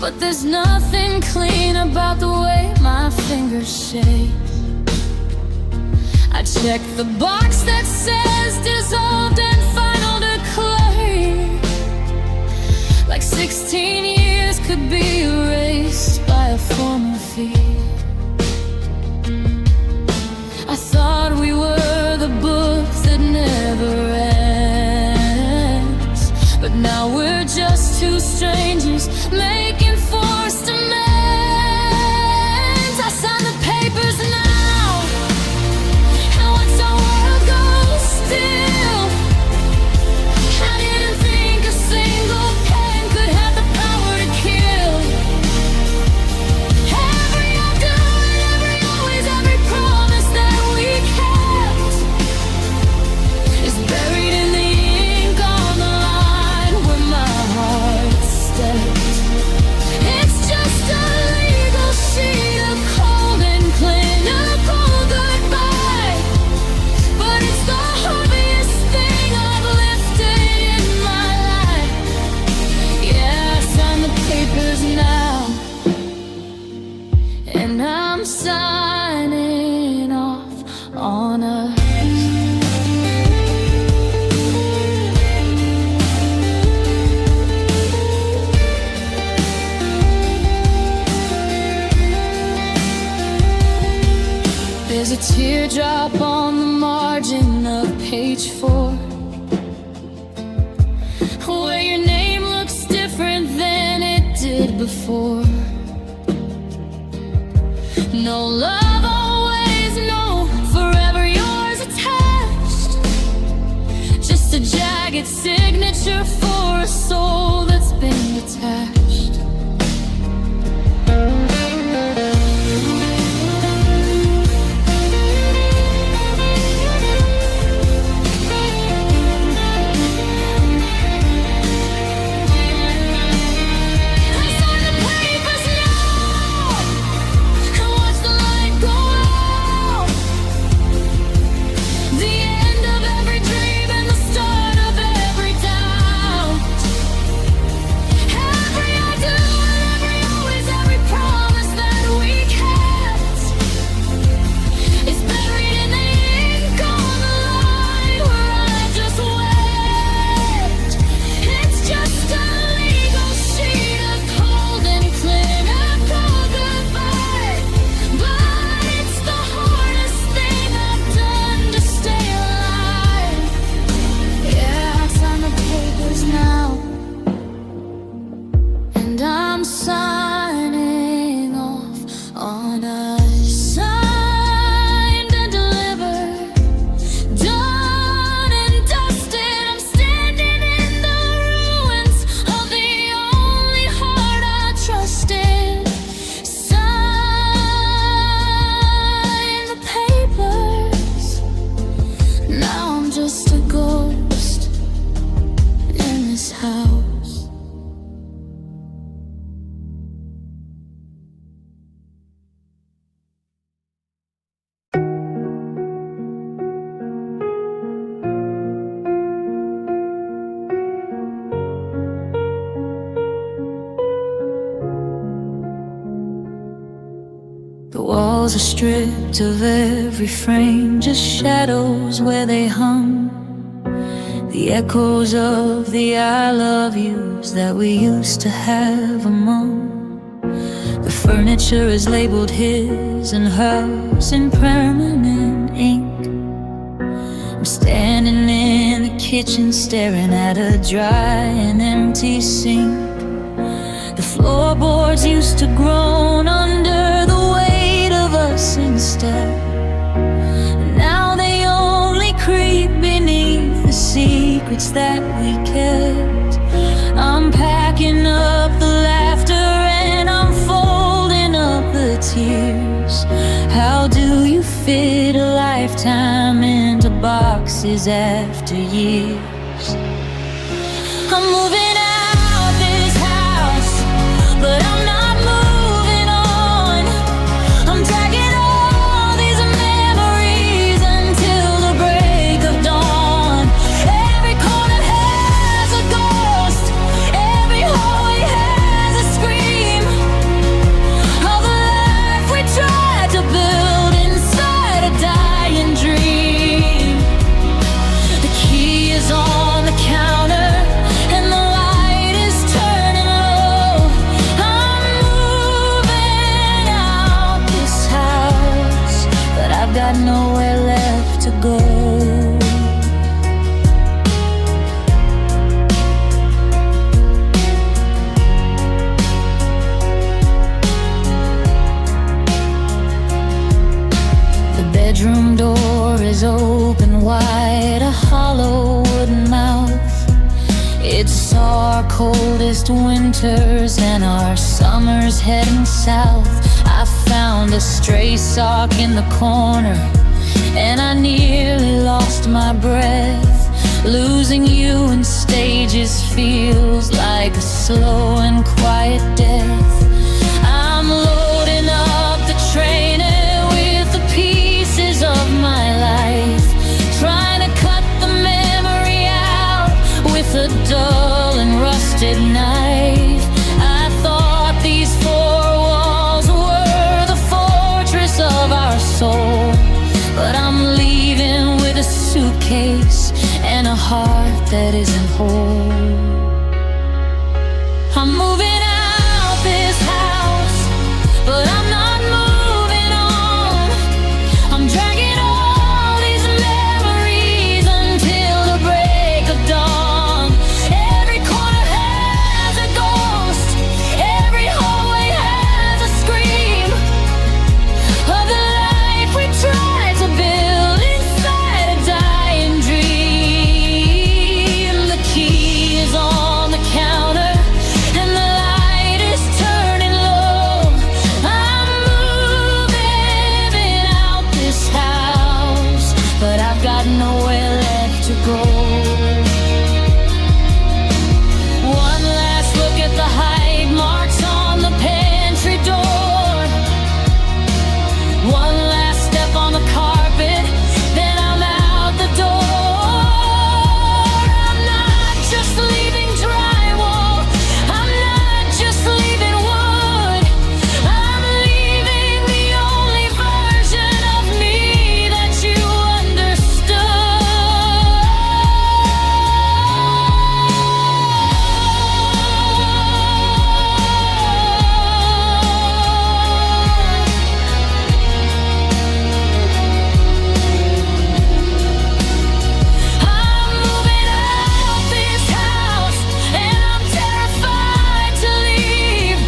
But there's nothing clean about the way my fingers shake. I check the box that says dissolved and final declare, like 16 years could be erased by a formal fee. I thought we were the book that never ends, but now we're just two strangers making forced amends. I signed the papers now, and once our world goes still, I didn't think a single pen could have the power to kill. Every I do and every always, every promise that we kept is buried in the ink on the line where my heart stepped. It's just a legal sheet of cold and clinical goodbye, but it's the happiest thing I've lifted in my life. Yeah, I signed the papers now, and I'm signing off on us. There's a teardrop on the margin of page 4, where your name looks different than it did before. No love always, no forever yours attached, just a jagged signature for a soul that's been detached. Signing off on us. Signed and delivered, done and dusted. I'm standing in the ruins of the only heart I trusted. Sign the papers. Now I'm just a ghost in this house. The walls are stripped of every frame, just shadows where they hung. The echoes of the I love yous that we used to have among. The furniture is labeled his and hers in permanent ink. I'm standing in the kitchen staring at a dry and empty sink. The floorboards used to groan under the weight of us instead, and now they only creep beneath the secrets that we kept. I'm packing up the laughter and I'm folding up the tears. pieces after years. I'm moving out this house, but I'm not moving on. I'm dragging all these memories until the break of dawn. Every corner has a ghost, every hallway has a scream of the life we tried to build inside a dying dream. The key is on the counter and the light is turning low. I'm moving out this house, but I've got nowhere left to go. The bedroom door is open wide, a hollow wooden mouth. It saw our coldest winters and our summers heading south. I found a stray sock in the corner and I nearly lost my breath. Losing you in stages feels like a slow and quiet death. I'm loading up the train with the pieces of my life, trying to cut the memory out with a dull and rusted knife. I thought these four walls were the fortress of our soul, but I'm leaving with a suitcase and a heart that isn't whole. I'm moving out this house, but I'm not moving on. I'm dragging all these memories until the break of dawn. Every corner has a ghost, every hallway has a scream of the life we tried to build inside a dying dream. The key is on the counter and the light is turning low. I'm moving out this house, but I've got nowhere left to go. One last look at the hide marks on the pantry door. One last step on the carpet, then I'm out the door. I'm not just leaving drywall, I'm not just leaving wood, I'm leaving the only version of me that you I'm moving out this house and I'm terrified to leave,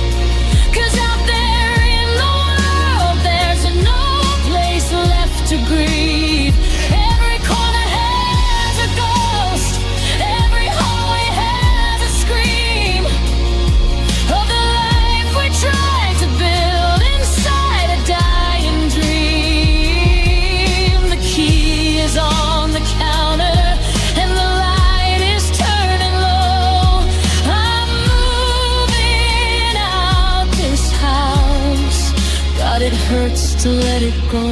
'cause out there in the world there's no place left to grieve. Every corner has a ghost, every hallway has a scream of the life we tried to build inside a dying dream. The key is on the counter and the light is turning low. I'm moving out this house. God, it hurts to let it go.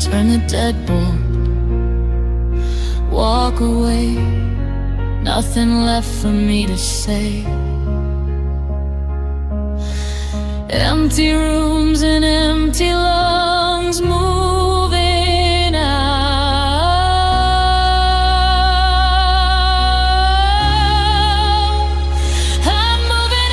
Turn the deadbolt, walk away. Nothing left for me to say. Empty rooms and empty lungs, moving out. I'm moving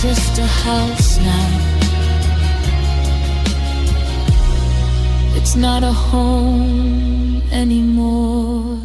just a house now. It's not a home anymore.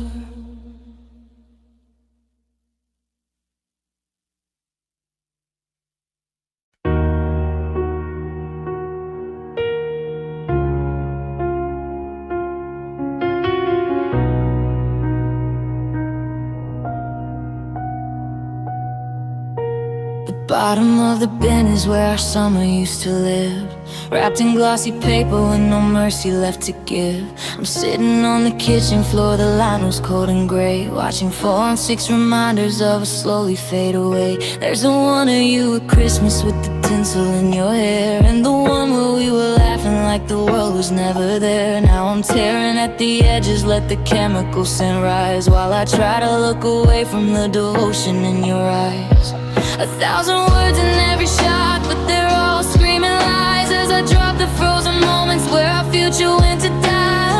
Bottom of the bin is where our summer used to live, wrapped in glossy paper with no mercy left to give. I'm sitting on the kitchen floor, the line was cold and gray, watching 4 on 6 reminders of us slowly fade away. There's the one of you at Christmas with the tinsel in your hair, and the one where we were laughing like the world was never there. Now I'm tearing at the edges, let the chemical scent rise, while I try to look away from the devotion in your eyes. 1,000 words in every shot, but they're all screaming lies as I drop the frozen moments where our future went to die.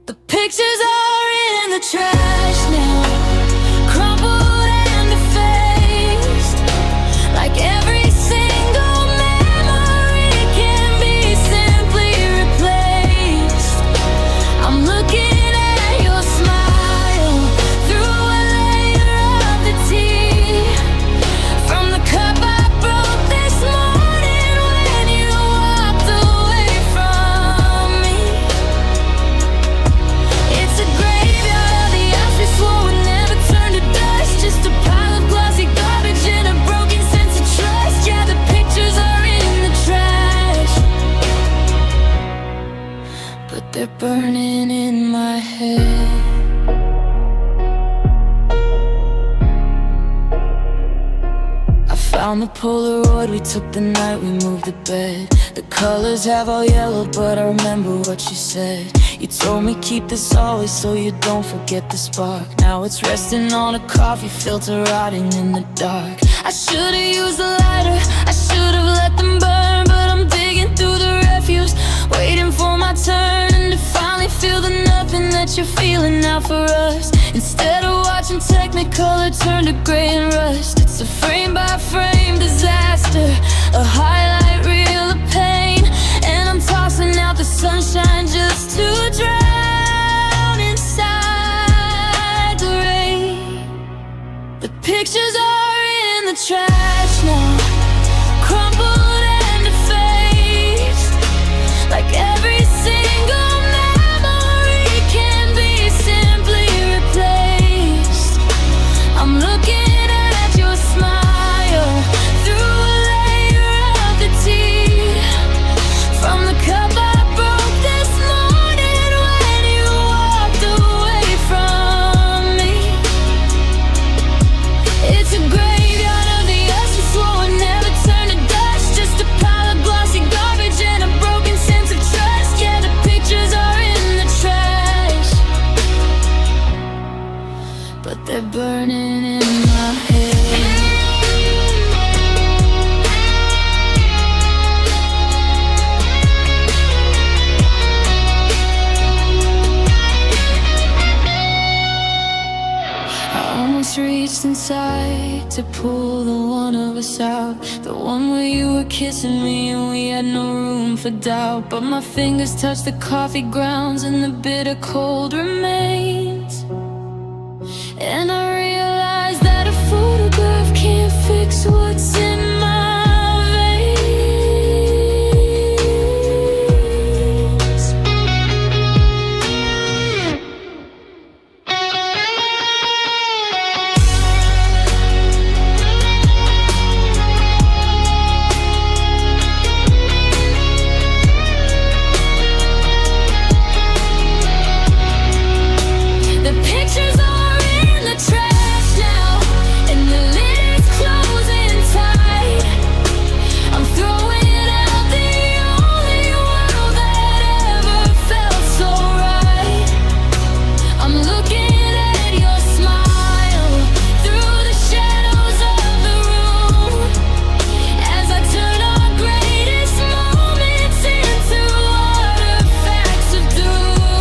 The pictures are in the trash now, crumpled and defaced, like every single memory can be simply replaced. I'm looking at your smile through a layer of the tea, from the cup I broke this morning when you walked away from me. It's a graveyard of the house we swore would never turn to dust, just a pile of glossy garbage and a broken sense of trust. Yeah, the pictures are in the trash, but they're burning in my head. I found the Polaroid we took the night we moved the bed. The colors have all yellowed, but I remember what you said. You told me keep this always so you don't forget the spark. Now it's resting on a coffee filter rotting in the dark. I should've used the lighter, I should've let them burn, but I'm digging through the refuse, waiting for my turn, and to finally feel the nothing that you're feeling now for us. Instead of watching Technicolor turn to gray and rust, it's a frame by frame disaster, a highlight reel of pain, and I'm tossing out the sunshine just to drown inside the rain. The pictures are in the trash now, crumpled and defaced, like every single memory can be simply replaced. I'm looking at your smile through a layer of the tea, from the cup I broke this morning when you walked away from me. It's a graveyard of the us we swore would never turn to dust, just a pile of glossy garbage and a broken sense of trust. Yeah, the pictures are in the trash, but they're burning in my head. I almost reached inside to pull the one of us out, the one where you were kissing me and we had no room for doubt. But my fingers touched the coffee grounds and the bitter cold remains, and I realized that a photograph can't fix what's in my veins. The pictures are in the trash now, and the lid is closing tight. I'm throwing out the only world that ever felt so right. I'm looking at your smile through the shadows of the room, as I turn our greatest moments into artifacts of doom.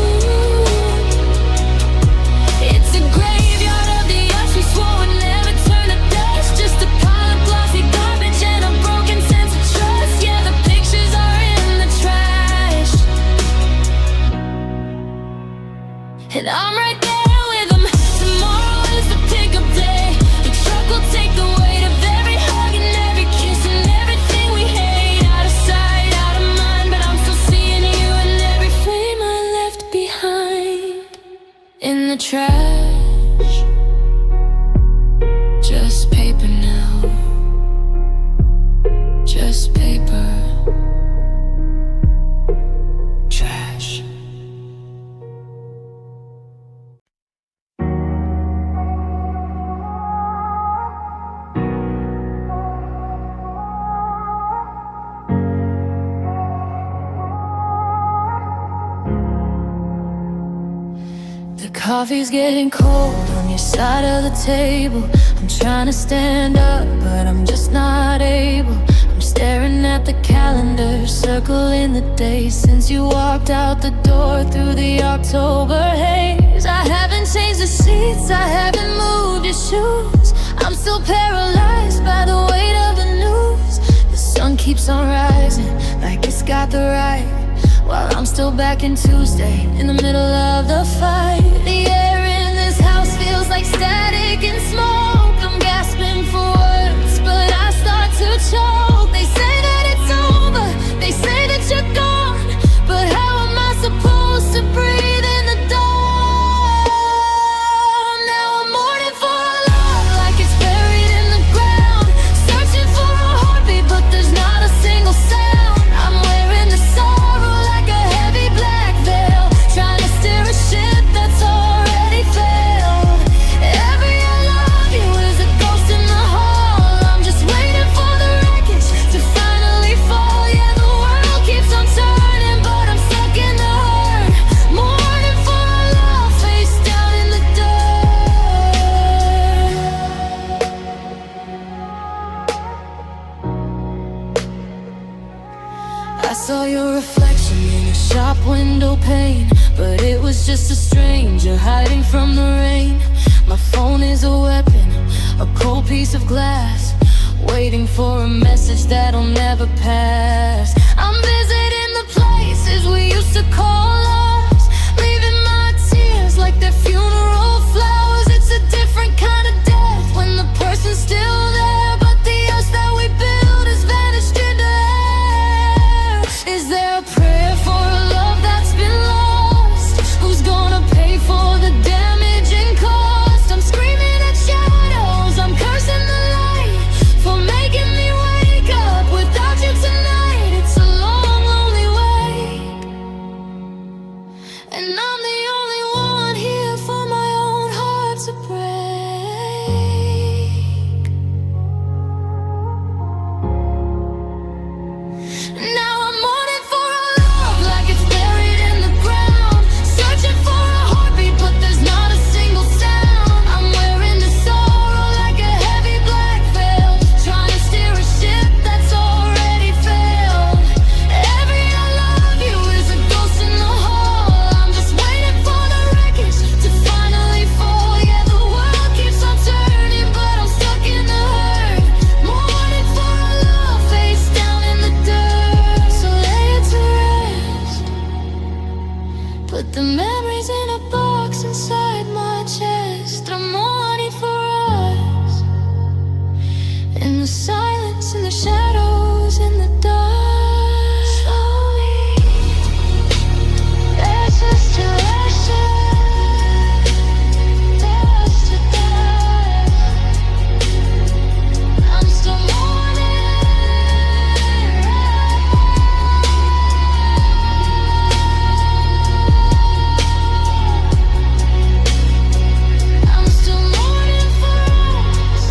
It's a graveyard of the us we swore would never turn to dust, just a pile of glossy garbage and a broken sense of trust. Yeah, the pictures are in the trash, and I'm right there with them. Tomorrow is the pickup day. The truck will take the weight of every hug and every kiss and everything we hate. Out of sight, out of mind, but I'm still seeing you in every flame I left behind in the trash. The coffee's getting cold on your side of the table. I'm trying to stand up, but I'm just not able. I'm staring at the calendar, circling the days since you walked out the door through the October haze. I haven't changed the sheets, I haven't moved your shoes. I'm still paralyzed by the weight of the news. The sun keeps on rising like it's got the right, while I'm still back in Tuesday, in the middle of the fight. The air in this house feels like static and smoke. I'm gasping for words, but I start to choke. They say that it's over, they say that you're gone, but how am I supposed to breathe in the dawn? Now I'm mourning for a love like it's buried in the ground, searching for a heartbeat, but there's not a single sound. I'm wearing the sorrow like a heavy black veil, trying to steer a ship that's already failed. Every I love you is a ghost in the hall. I'm just waiting for the wreckage to finally fall. Yeah, the world keeps on turning, but I'm stuck in the hurt, mourning for a love face down in the dirt. I saw your reflection in a shop window pane, but it was just a stranger hiding from the rain. My phone is a weapon, a cold piece of glass, waiting for a message that'll never pass. I'm visiting the places we used to call ours, leaving my tears like they're funeral flowers. It's a different kind of death when the person's still there, but the earth that we built has vanished into air. Is there a prayer for a love that's been lost? Who's gonna pay for the damage and cost? I'm screaming at shadows, I'm cursing the light for making me wake up without you tonight. It's a long, lonely wait, and I'm the only one here for my own heart to break. Now I'm mourning for a love like it's buried in the ground, searching for a heartbeat, but there's not a single sound. I'm wearing the sorrow like a heavy black veil, trying to steer a ship that's already failed. Every I love you is a ghost in the hall. I'm just waiting for the wreckage to finally fall. Yeah, the world keeps on turning, but I'm stuck in the hurt, mourning for a love face down in the dirt. So lay it to rest, put the memories in a box inside my chest. I'm mourning for us, in the silence, in the shadows, in the dark. Slowly, ashes to ashes, dust to dust. I'm still mourning. I'm still mourning for us.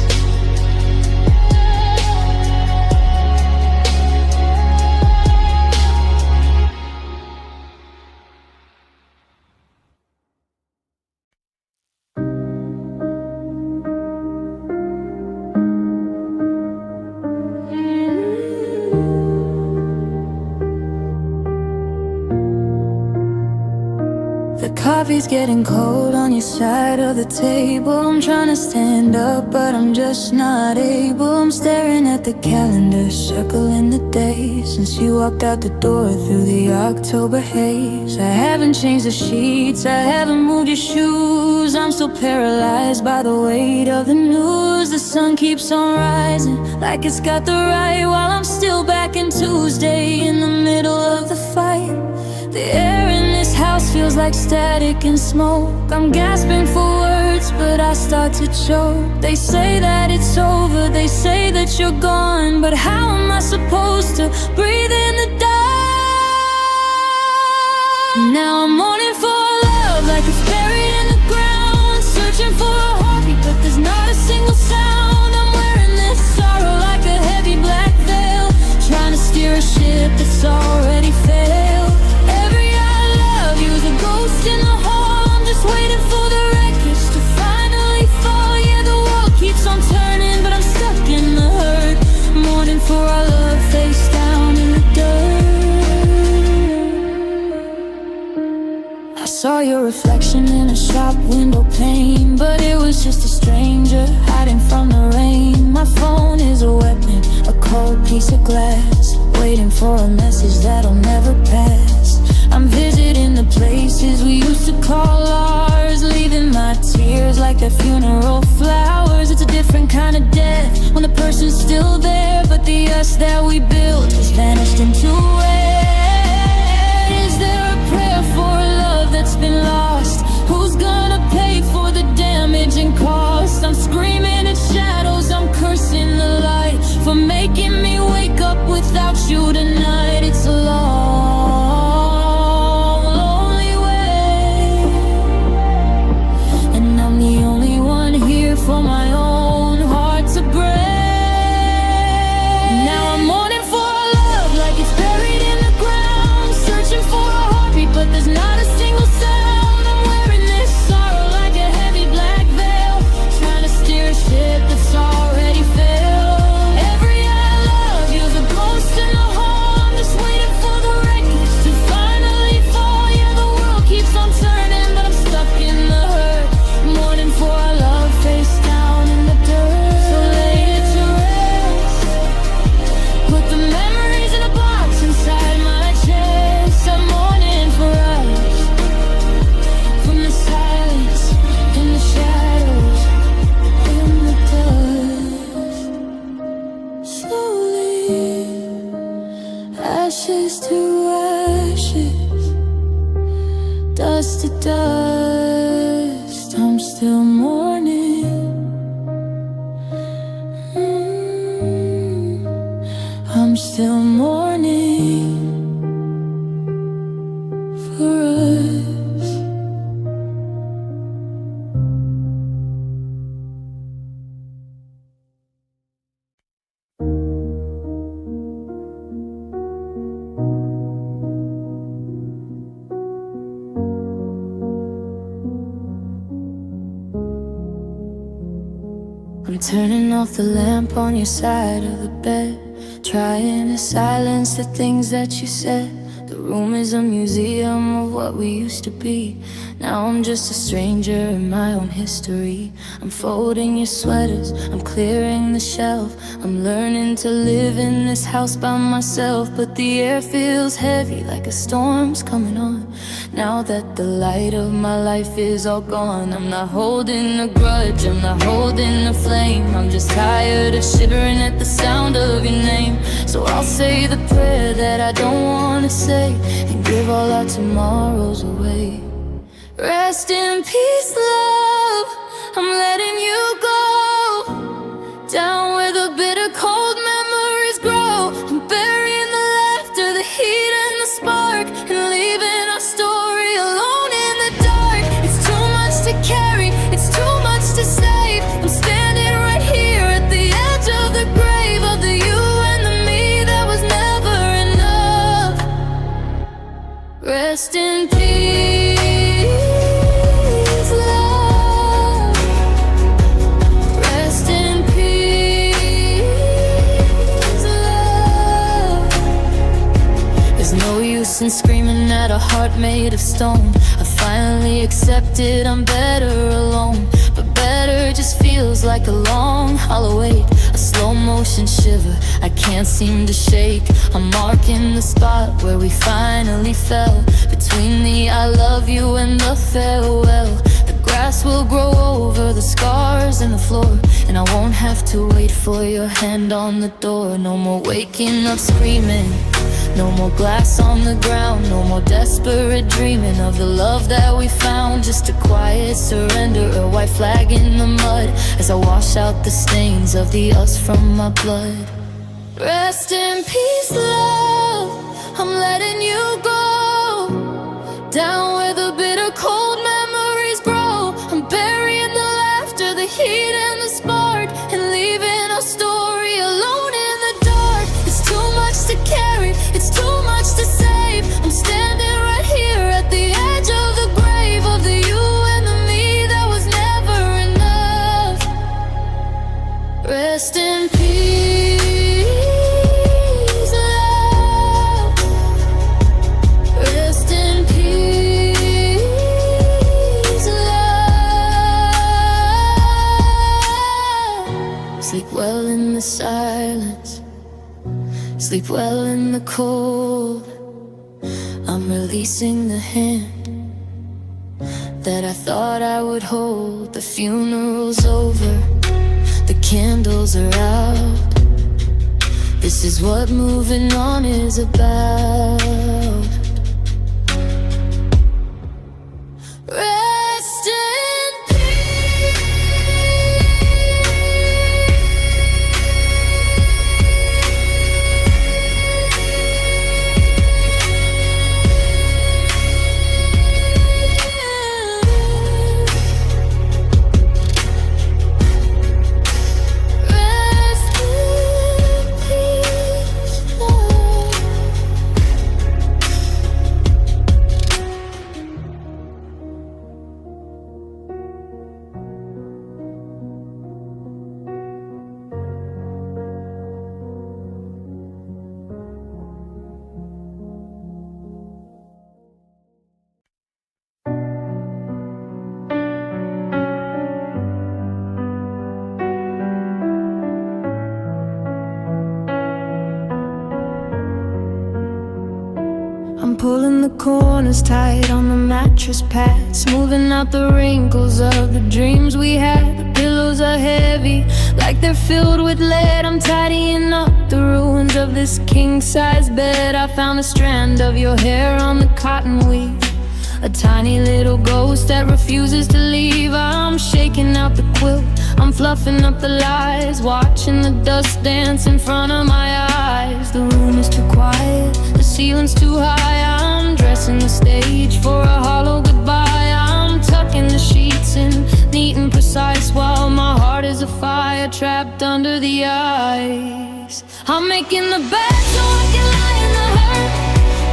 The coffee's getting cold on your side of the table. I'm trying to stand up, but I'm just not able. I'm staring at the calendar, circling the days since you walked out the door through the October haze. I haven't changed the sheets, I haven't moved your shoes. I'm still paralyzed by the weight of the news. The sun keeps on rising like it's got the right, while I'm still back in Tuesday, in the middle of the fight. The air in this house feels like static and smoke. I'm gasping for words, but I start to choke. They say that it's over, they say that you're gone, but how am I supposed to breathe in the dark? Now I'm mourning for love like it's buried in the ground, searching for a heartbeat, but there's not a single sound. I'm wearing this sorrow like a heavy black veil, trying to steer a ship that's already failed. Every I love you is a ghost in the hall. I'm just waiting for reflection in a shop window pane, but it was just a stranger hiding from the rain. My phone is a weapon, a cold piece of glass, waiting for a message that'll never pass. I'm visiting the places we used to call ours, leaving my tears like they're funeral flowers. It's a different kind of death when the person's still there, but the us that we built just vanished into air. Is there a prayer for a love that's been lost? Who's gonna pay for the damage and cost? I'm screaming at shadows, I'm cursing the light for making me wake up without you tonight. It's a long, lonely way, and I'm the only one here for my own heart to break. Now I'm mourning for a love like it's buried in the ground, searching for a heartbeat but there's not a single sound. I'm wearing this sorrow like a heavy black veil, trying to steer a ship that's already failed. Every I love you's a ghost in the hall, I'm just waiting for the wreckage to finally fall. Yeah, the world keeps on turning but I'm stuck in the hurt, mourning for our love face down in the dirt. So lay it to rest, put the memories in a box inside my chest. I'm mourning for us, from the silence, in the shadows, in the dust. Slowly, ashes to ashes, dust to dust. I'm still mourning. I'm still mourning for us. I'm turning off the lamp on your side of the bed, trying to silence the things that you said. The room is a museum of what we used to be. Now I'm just a stranger in my own history. I'm folding your sweaters, I'm clearing the shelf. I'm learning to live in this house by myself, but the air feels heavy like a storm's coming on. Now that the light of my life is all gone, I'm not holding a grudge, I'm not holding a flame. I'm just tired of shivering at the sound of your name. So I'll say the prayer that I don't wanna say, and give all our tomorrows away. Rest in peace, love, I'm letting you go, down where the bitter cold memories grow. I'm burying the laughter, the heat and the spark, and leaving our story alone in the dark. It's too much to carry, it's too much to save. I'm standing right here at the edge of the grave of the you and the me that was never enough. Rest in peace, love. Rest in peace, love. There's no use in screaming at a heart made of stone. I finally accepted I'm better alone, but better just feels like a long hollow wait, a slow motion shiver I can't seem to shake. I'm marking the spot where we finally fell, between the I love you and the farewell. The grass will grow over the scars in the floor, and I won't have to wait for your hand on the door. No more waking up screaming, no more glass on the ground, no more desperate dreaming of the love that we found. Just a quiet surrender, a white flag in the mud, as I wash out the stains of the us from my blood. Rest in peace, love, I'm letting you go, down where the bitter cold memories grow. I'm burying the laughter, the heat and the spark, and leaving our story alone in the dark. It's too much to carry, it's too much to save. I'm standing right here at the edge of the grave of the you and the me that was never enough. Rest in peace, love. Rest in peace. in the silence, sleep well in the cold. I'm releasing the hand that I thought I would hold. The funeral's over, the candles are out. This is what moving on is about. Rest in peace. Rest in peace, Lord. I'm pulling the corners tight on the mattress pad, smoothing out the wrinkles of the dreams we had. The pillows are heavy, like they're filled with lead. I'm tidying up the ruins of this king-size bed. I found a strand of your hair on the cotton weave, a tiny little ghost that refuses to leave. I'm shaking out the quilt, I'm fluffing up the lies, watching the dust dance in front of my eyes. The room is too quiet, the ceiling's too high. I'm dressing the stage for a hollow goodbye. I'm tucking the sheets in, neat and precise, while my heart is a fire trapped under the ice. I'm making the bed so I can lie in the hurt,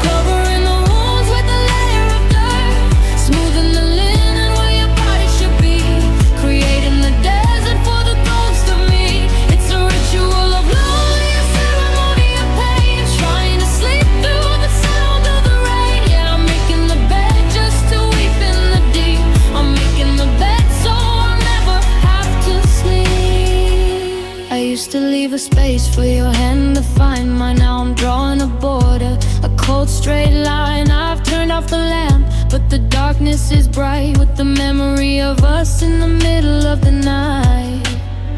covering the wounds with a layer of dirt, smoothing the linen where your body should be, creating the desert for the ghost of me. It's a ritual of lonely, a ceremony of pain, trying to sleep through the sound of the rain. Yeah, I'm making the bed just to weep in the deep. I'm making the bed so I'll never have to sleep. I used to leave a space for your hand to find mine. Now I'm drawing a border, a cold straight line. I've turned off the lamp, but the darkness is bright with the memory of us in the middle of the night.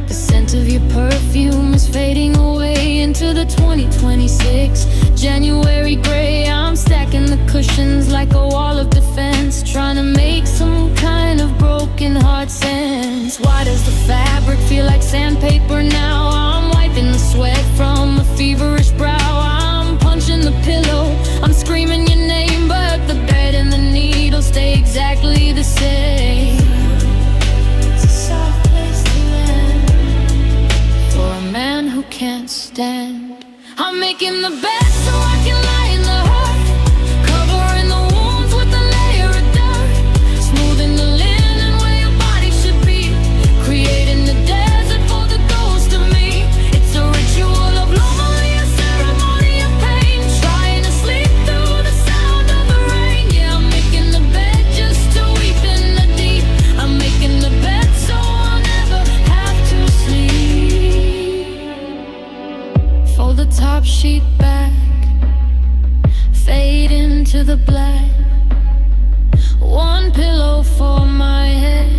The scent of your perfume is fading away into the 2026 January gray. I'm stacking the cushions like a wall of defense, trying to make some kind of broken heart sense. Why does the fabric feel like sandpaper now? I'm wiping the sweat from a feverish brow. I'm punching the pillow, I'm screaming your name, but the bed and the needle stay exactly the same. It's a soft place to land for a man who can't stand. I'm making the bed so I can lie in the hurt, covering the wounds with a layer of dirt, smoothing the linen where your body should be, creating the desert for the ghost of me. It's a ritual of lonely, a ceremony of pain, trying to sleep through the sound of the rain. Yeah, I'm making the bed just to weep in the deep. I'm making the bed so I'll never have to sleep. Fold the top sheet back, fade into the black. One pillow for my head,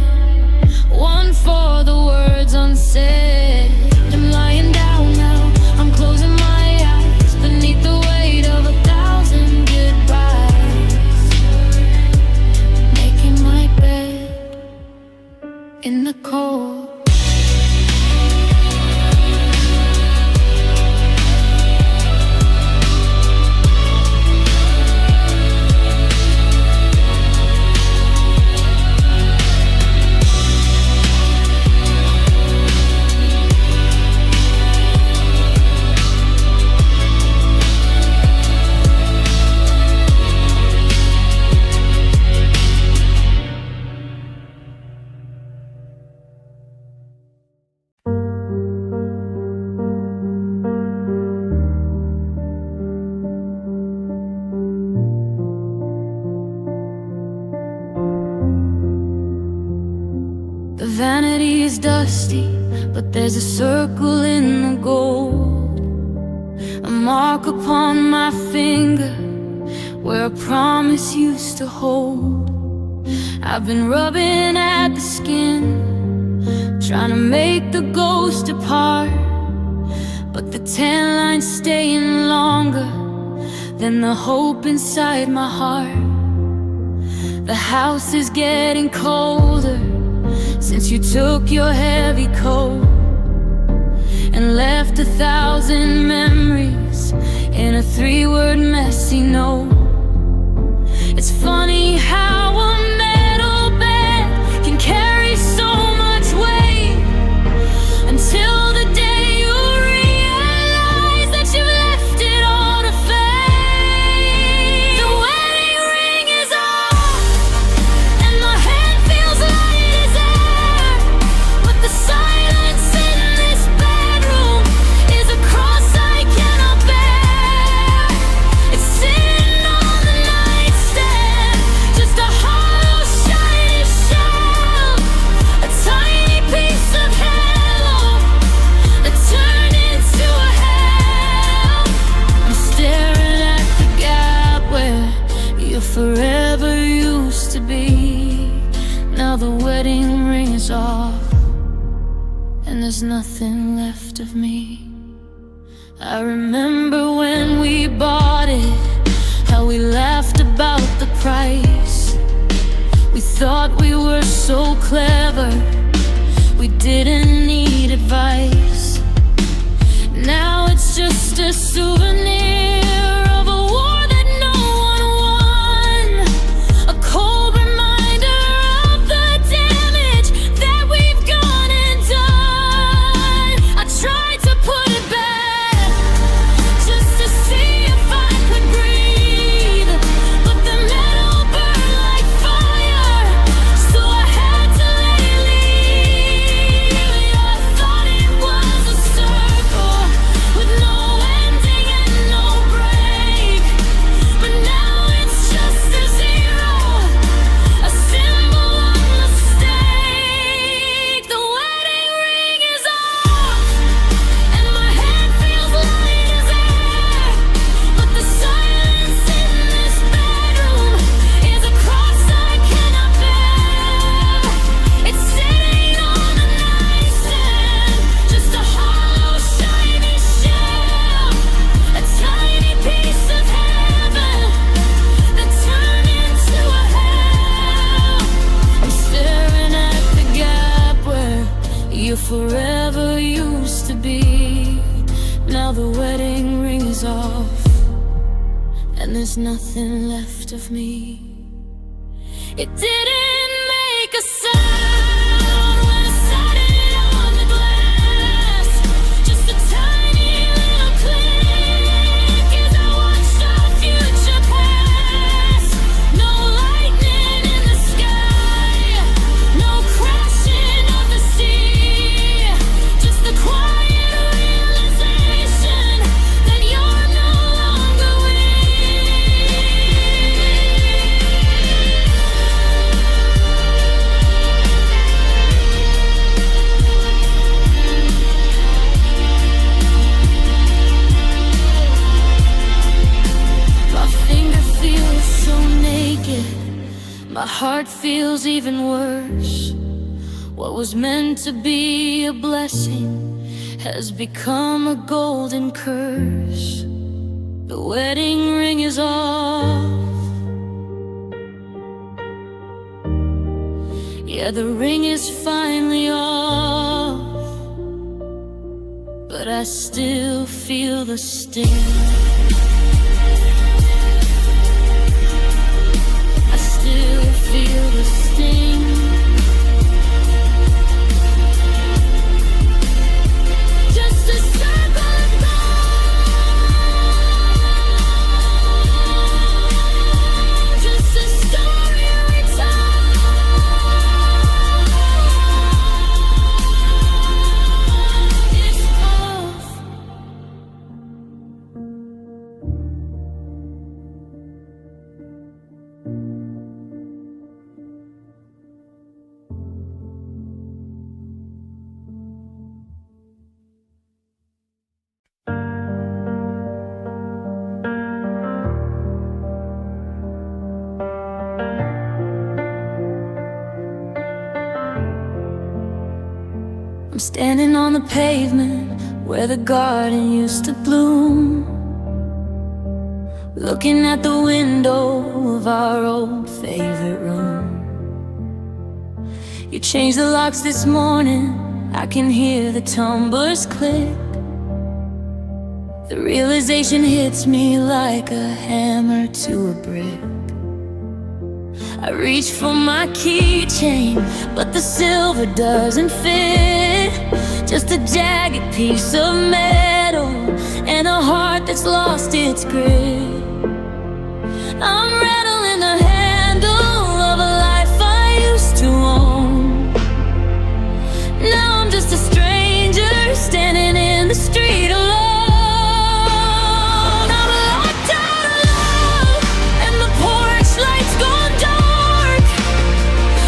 one for the words unsaid. I'm lying down now, I'm closing my eyes beneath the weight of 1,000 goodbyes, making my bed in the cold. The vanity is dusty, but there's a circle in the gold, a mark upon my finger where a promise used to hold. I've been rubbing at the skin, trying to make the ghost depart, but the tan line's staying longer than the hope inside my heart. The house is getting colder since you took your heavy coat and left 1,000 memories in a 3-word messy note. It's funny how a metal bed can carry so much weight until the day you realize that you've left it all to fade. The wedding ring is off and my head feels light as air, but the silence in this bedroom is a cross I cannot bear. It's sitting on the nightstand, just a hollow shiny shell, a tiny piece of hello that turned into a hell. I'm staring at the gap where you forever used to be. Now the wedding ring is off and there's nothing left of me. I remember when we bought it, how we laughed about the price. We thought we were so clever, we didn't need advice. Now it's just a souvenir of a war that no one won, a cold reminder of the damage that we've gone and done. I tried to put it back just to see if I could breathe, but the metal burned like fire, so I had to let it leave. I thought it was a circle with no ending and no break, but now it's just a zero, a symbol of mistake. The wedding ring is off and my head feels light as air, but the silence in this bedroom is a cross I cannot bear. It's sitting on the nightstand, just a hollow shiny shell, a tiny piece of heaven that turned into a hell. I'm staring at the gap where you forever used to be. Now the wedding ring is off and there's nothing left of me. It didn't make a sound when I sat it on the glass, just a tiny little click as I watched our future pass. No lightning in the sky, no crashing of the sea, just the quiet realization that you're no longer with. My finger feels so naked, my heart feels even worse. What was meant to be a blessing has become a golden curse. The wedding ring is off. Yeah, the ring is finally off, but I still feel the sting. I still feel the sting. Just a circle of gold, just a story retold. It's off. I'm standing on the pavement where the garden used to bloom, looking at the window of our old favorite room. You changed the locks this morning, I can hear the tumblers click. The realization hits me like a hammer to a brick. I reach for my keychain, but the silver doesn't fit. Just a jagged piece of metal and a heart that's lost its grip. I'm rattling the handle of a life I used to own. Now I'm just a stranger standing in the street alone. I'm locked out of love and the porch lights gone dark.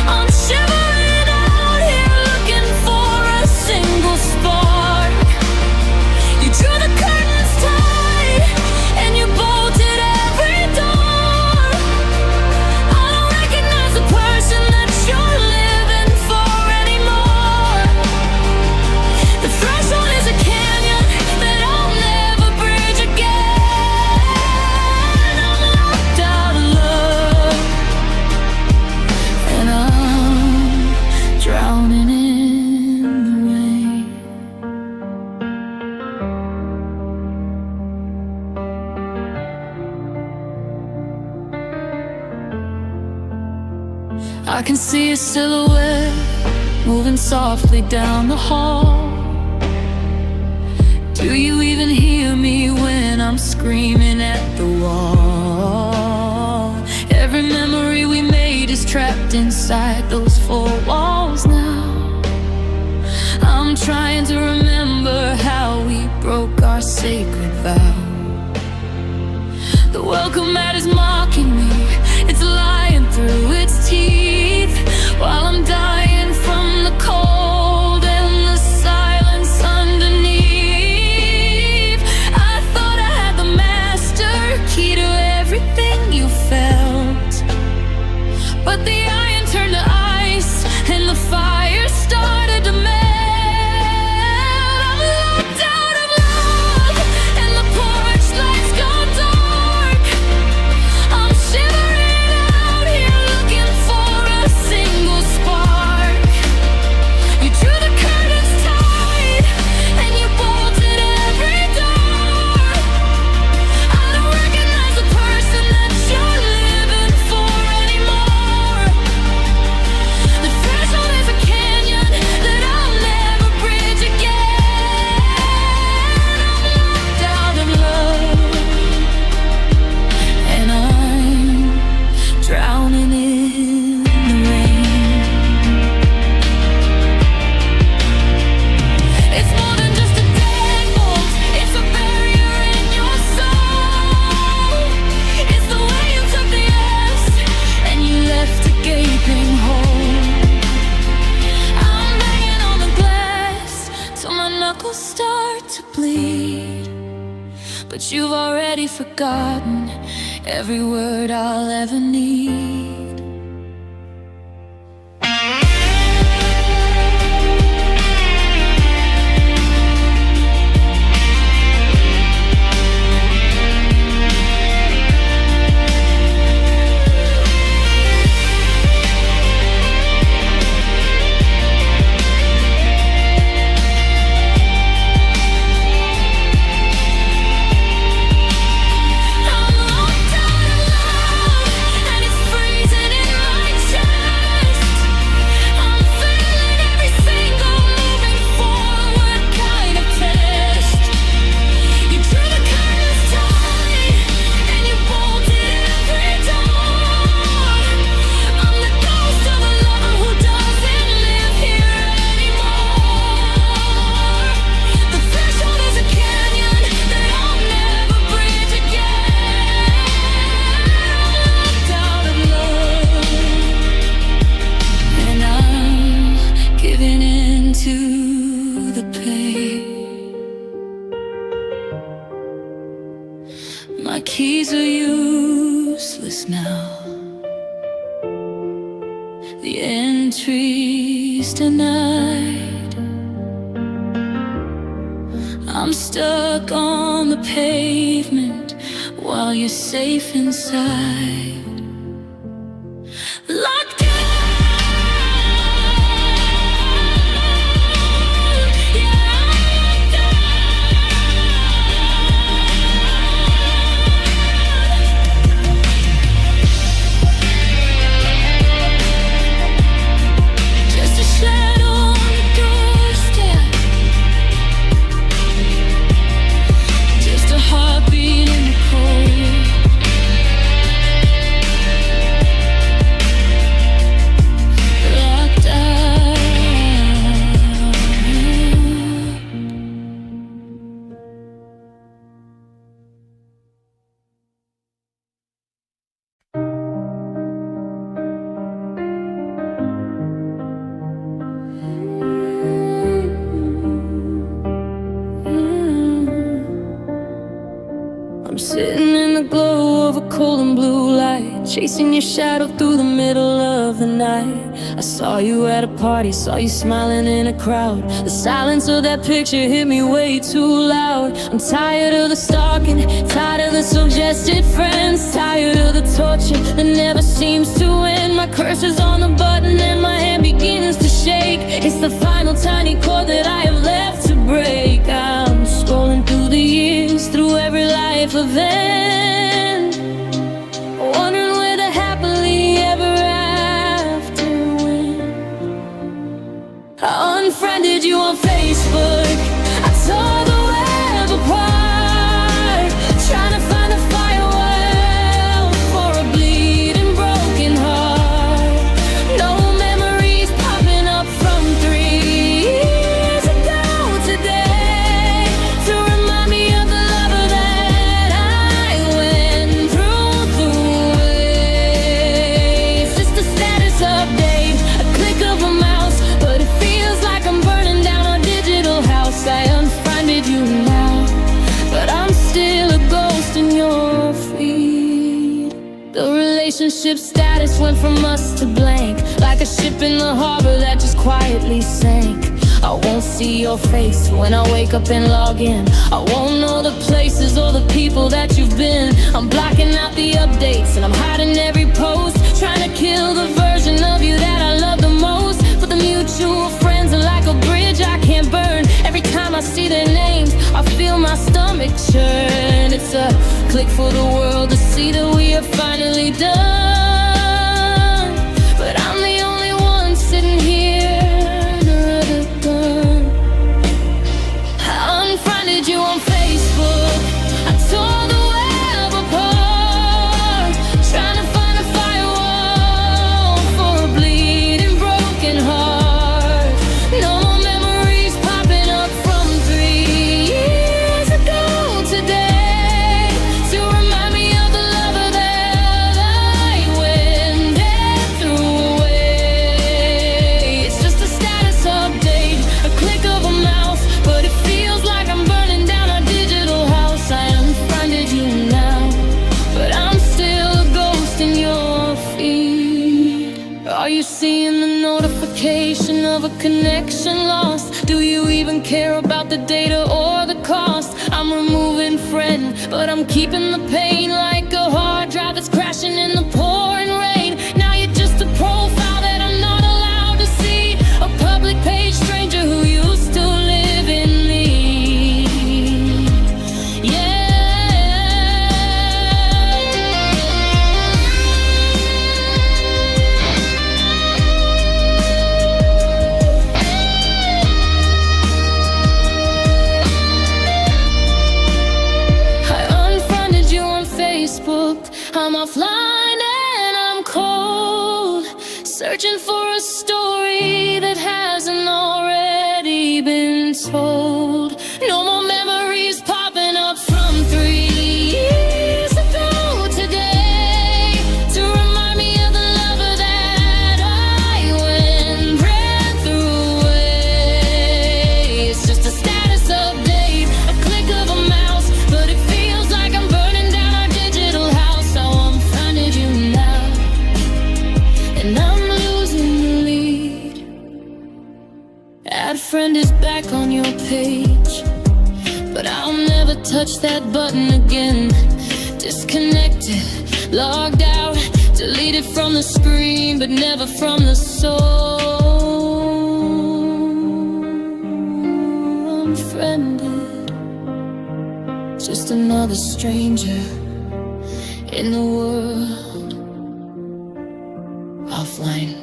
I'm shivering out here looking for a single spark. You drew the curtains tight and you bolted every door. I don't recognize the person that you're living for anymore. The threshold is a canyon that I'll never bridge again. I'm locked out of love and I'm drowning in the rain. I can see a silhouette moving softly down the hall. Do you even hear me when I'm screaming at the wall? Every memory we made is trapped inside those four walls now. I'm trying to remember how we broke our sacred vow. The welcome mat is mocking me, it's lying through its teeth, while I'm dying from the cold and the silence underneath. I thought I had the master key to everything you felt, but the iron turned to ice and the fire started to melt. I'm locked out of love and the porch lights gone dark. I'm shivering out here looking for a single spark. You drew the curtains tight and you bolted every door. I don't recognize the person that you're living for anymore. The threshold is a canyon that I'll never bridge again. I'm locked out of love and I'm drowning in the rain. It's more than just a deadbolt, it's a barrier in your soul. It's the way you took the S and you left a gaping hole. I'm banging on the glass till my knuckles start to bleed, but you've already forgotten every word I'll ever need. I'm locked out of love and it's freezing in my chest. I'm failing every single moving forward kind of test. You drew the curtains tight and you bolted every door. I'm the ghost of a lover who doesn't live here anymore. The threshold is a canyon that I'll never bridge again. I'm locked out of love and I'm giving in to the pain. My keys are useless now. The entry's denied. I'm stuck on the pavement while you're safe inside. Locked down, yeah, locked down. Just a shadow on the doorstep, just a heartbeat in the cold. I'm sitting in the glow of a cold and blue light, chasing your shadow through the middle of the night. I saw you at a party, saw you smiling in a crowd. The silence of that picture hit me way too loud. I'm tired of the stalking, tired of the suggested friends, tired of the torture that never seems to end. My cursor's on the button and my hand begins to shake. It's the final tiny chord that I have left to break. I'm scrolling through the years, through every life event, wondering where the happily ever after went. I unfriended you on Facebook, I tore the web apart, trying to find a firewall for a bleeding broken heart. No memories popping up from 3 years ago today, to remind me of the lover that I went through the waves. Just a status update, a click of a mouse, but it feels like I'm burning down a digital house. I unfriended you now, but I'm still a ghost in your feed. The relationship status went from us to blank, like a ship in the harbor that just quietly sank. I won't see your face when I wake up and log in. I won't know the places or the people that you've been. I'm blocking out the updates and I'm hiding every post, trying to kill the version of you that I love the most. But the mutual friends are like a bridge I can't burn. Every time I see their names, I feel my stomach churn. It's a click for the world to see that we are finally done, but I'm the only one sitting here under the gun. I unfriended you on Facebook, I tore the web apart, trying to find a firewall for a bleeding broken heart. No more memories popping up from 3 years ago today, to remind me of the lover that I went dead through away. It's just a status update, a click of a mouse, but it feels like I'm burning down our digital house. I unfriended you now, but I'm still a ghost in your feed. Are you seeing the notification of a connection lost? Do you even care about the data or the cost? I'm removing friend, but I'm keeping the pain, like a hard drive that's crashing in the pouring rain. Now you're just a profile that I'm not allowed to see, a public page stranger who used to live in me. I unfriended you on Facebook, I'm offline and I'm cold, searching for a story that hasn't already been told. No more memories popping up from 3 years ago today, to remind me of the lover that I went ran through away. It's just a status update, a click of a mouse, but it feels like I'm burning down our digital house. So I'm finding you now, and I'm losing the lead. Add friend is back on your page, but I'll never touch that button again. Disconnected, logged out, deleted from the screen, but never from the soul. Unfriended, just another stranger in the world offline.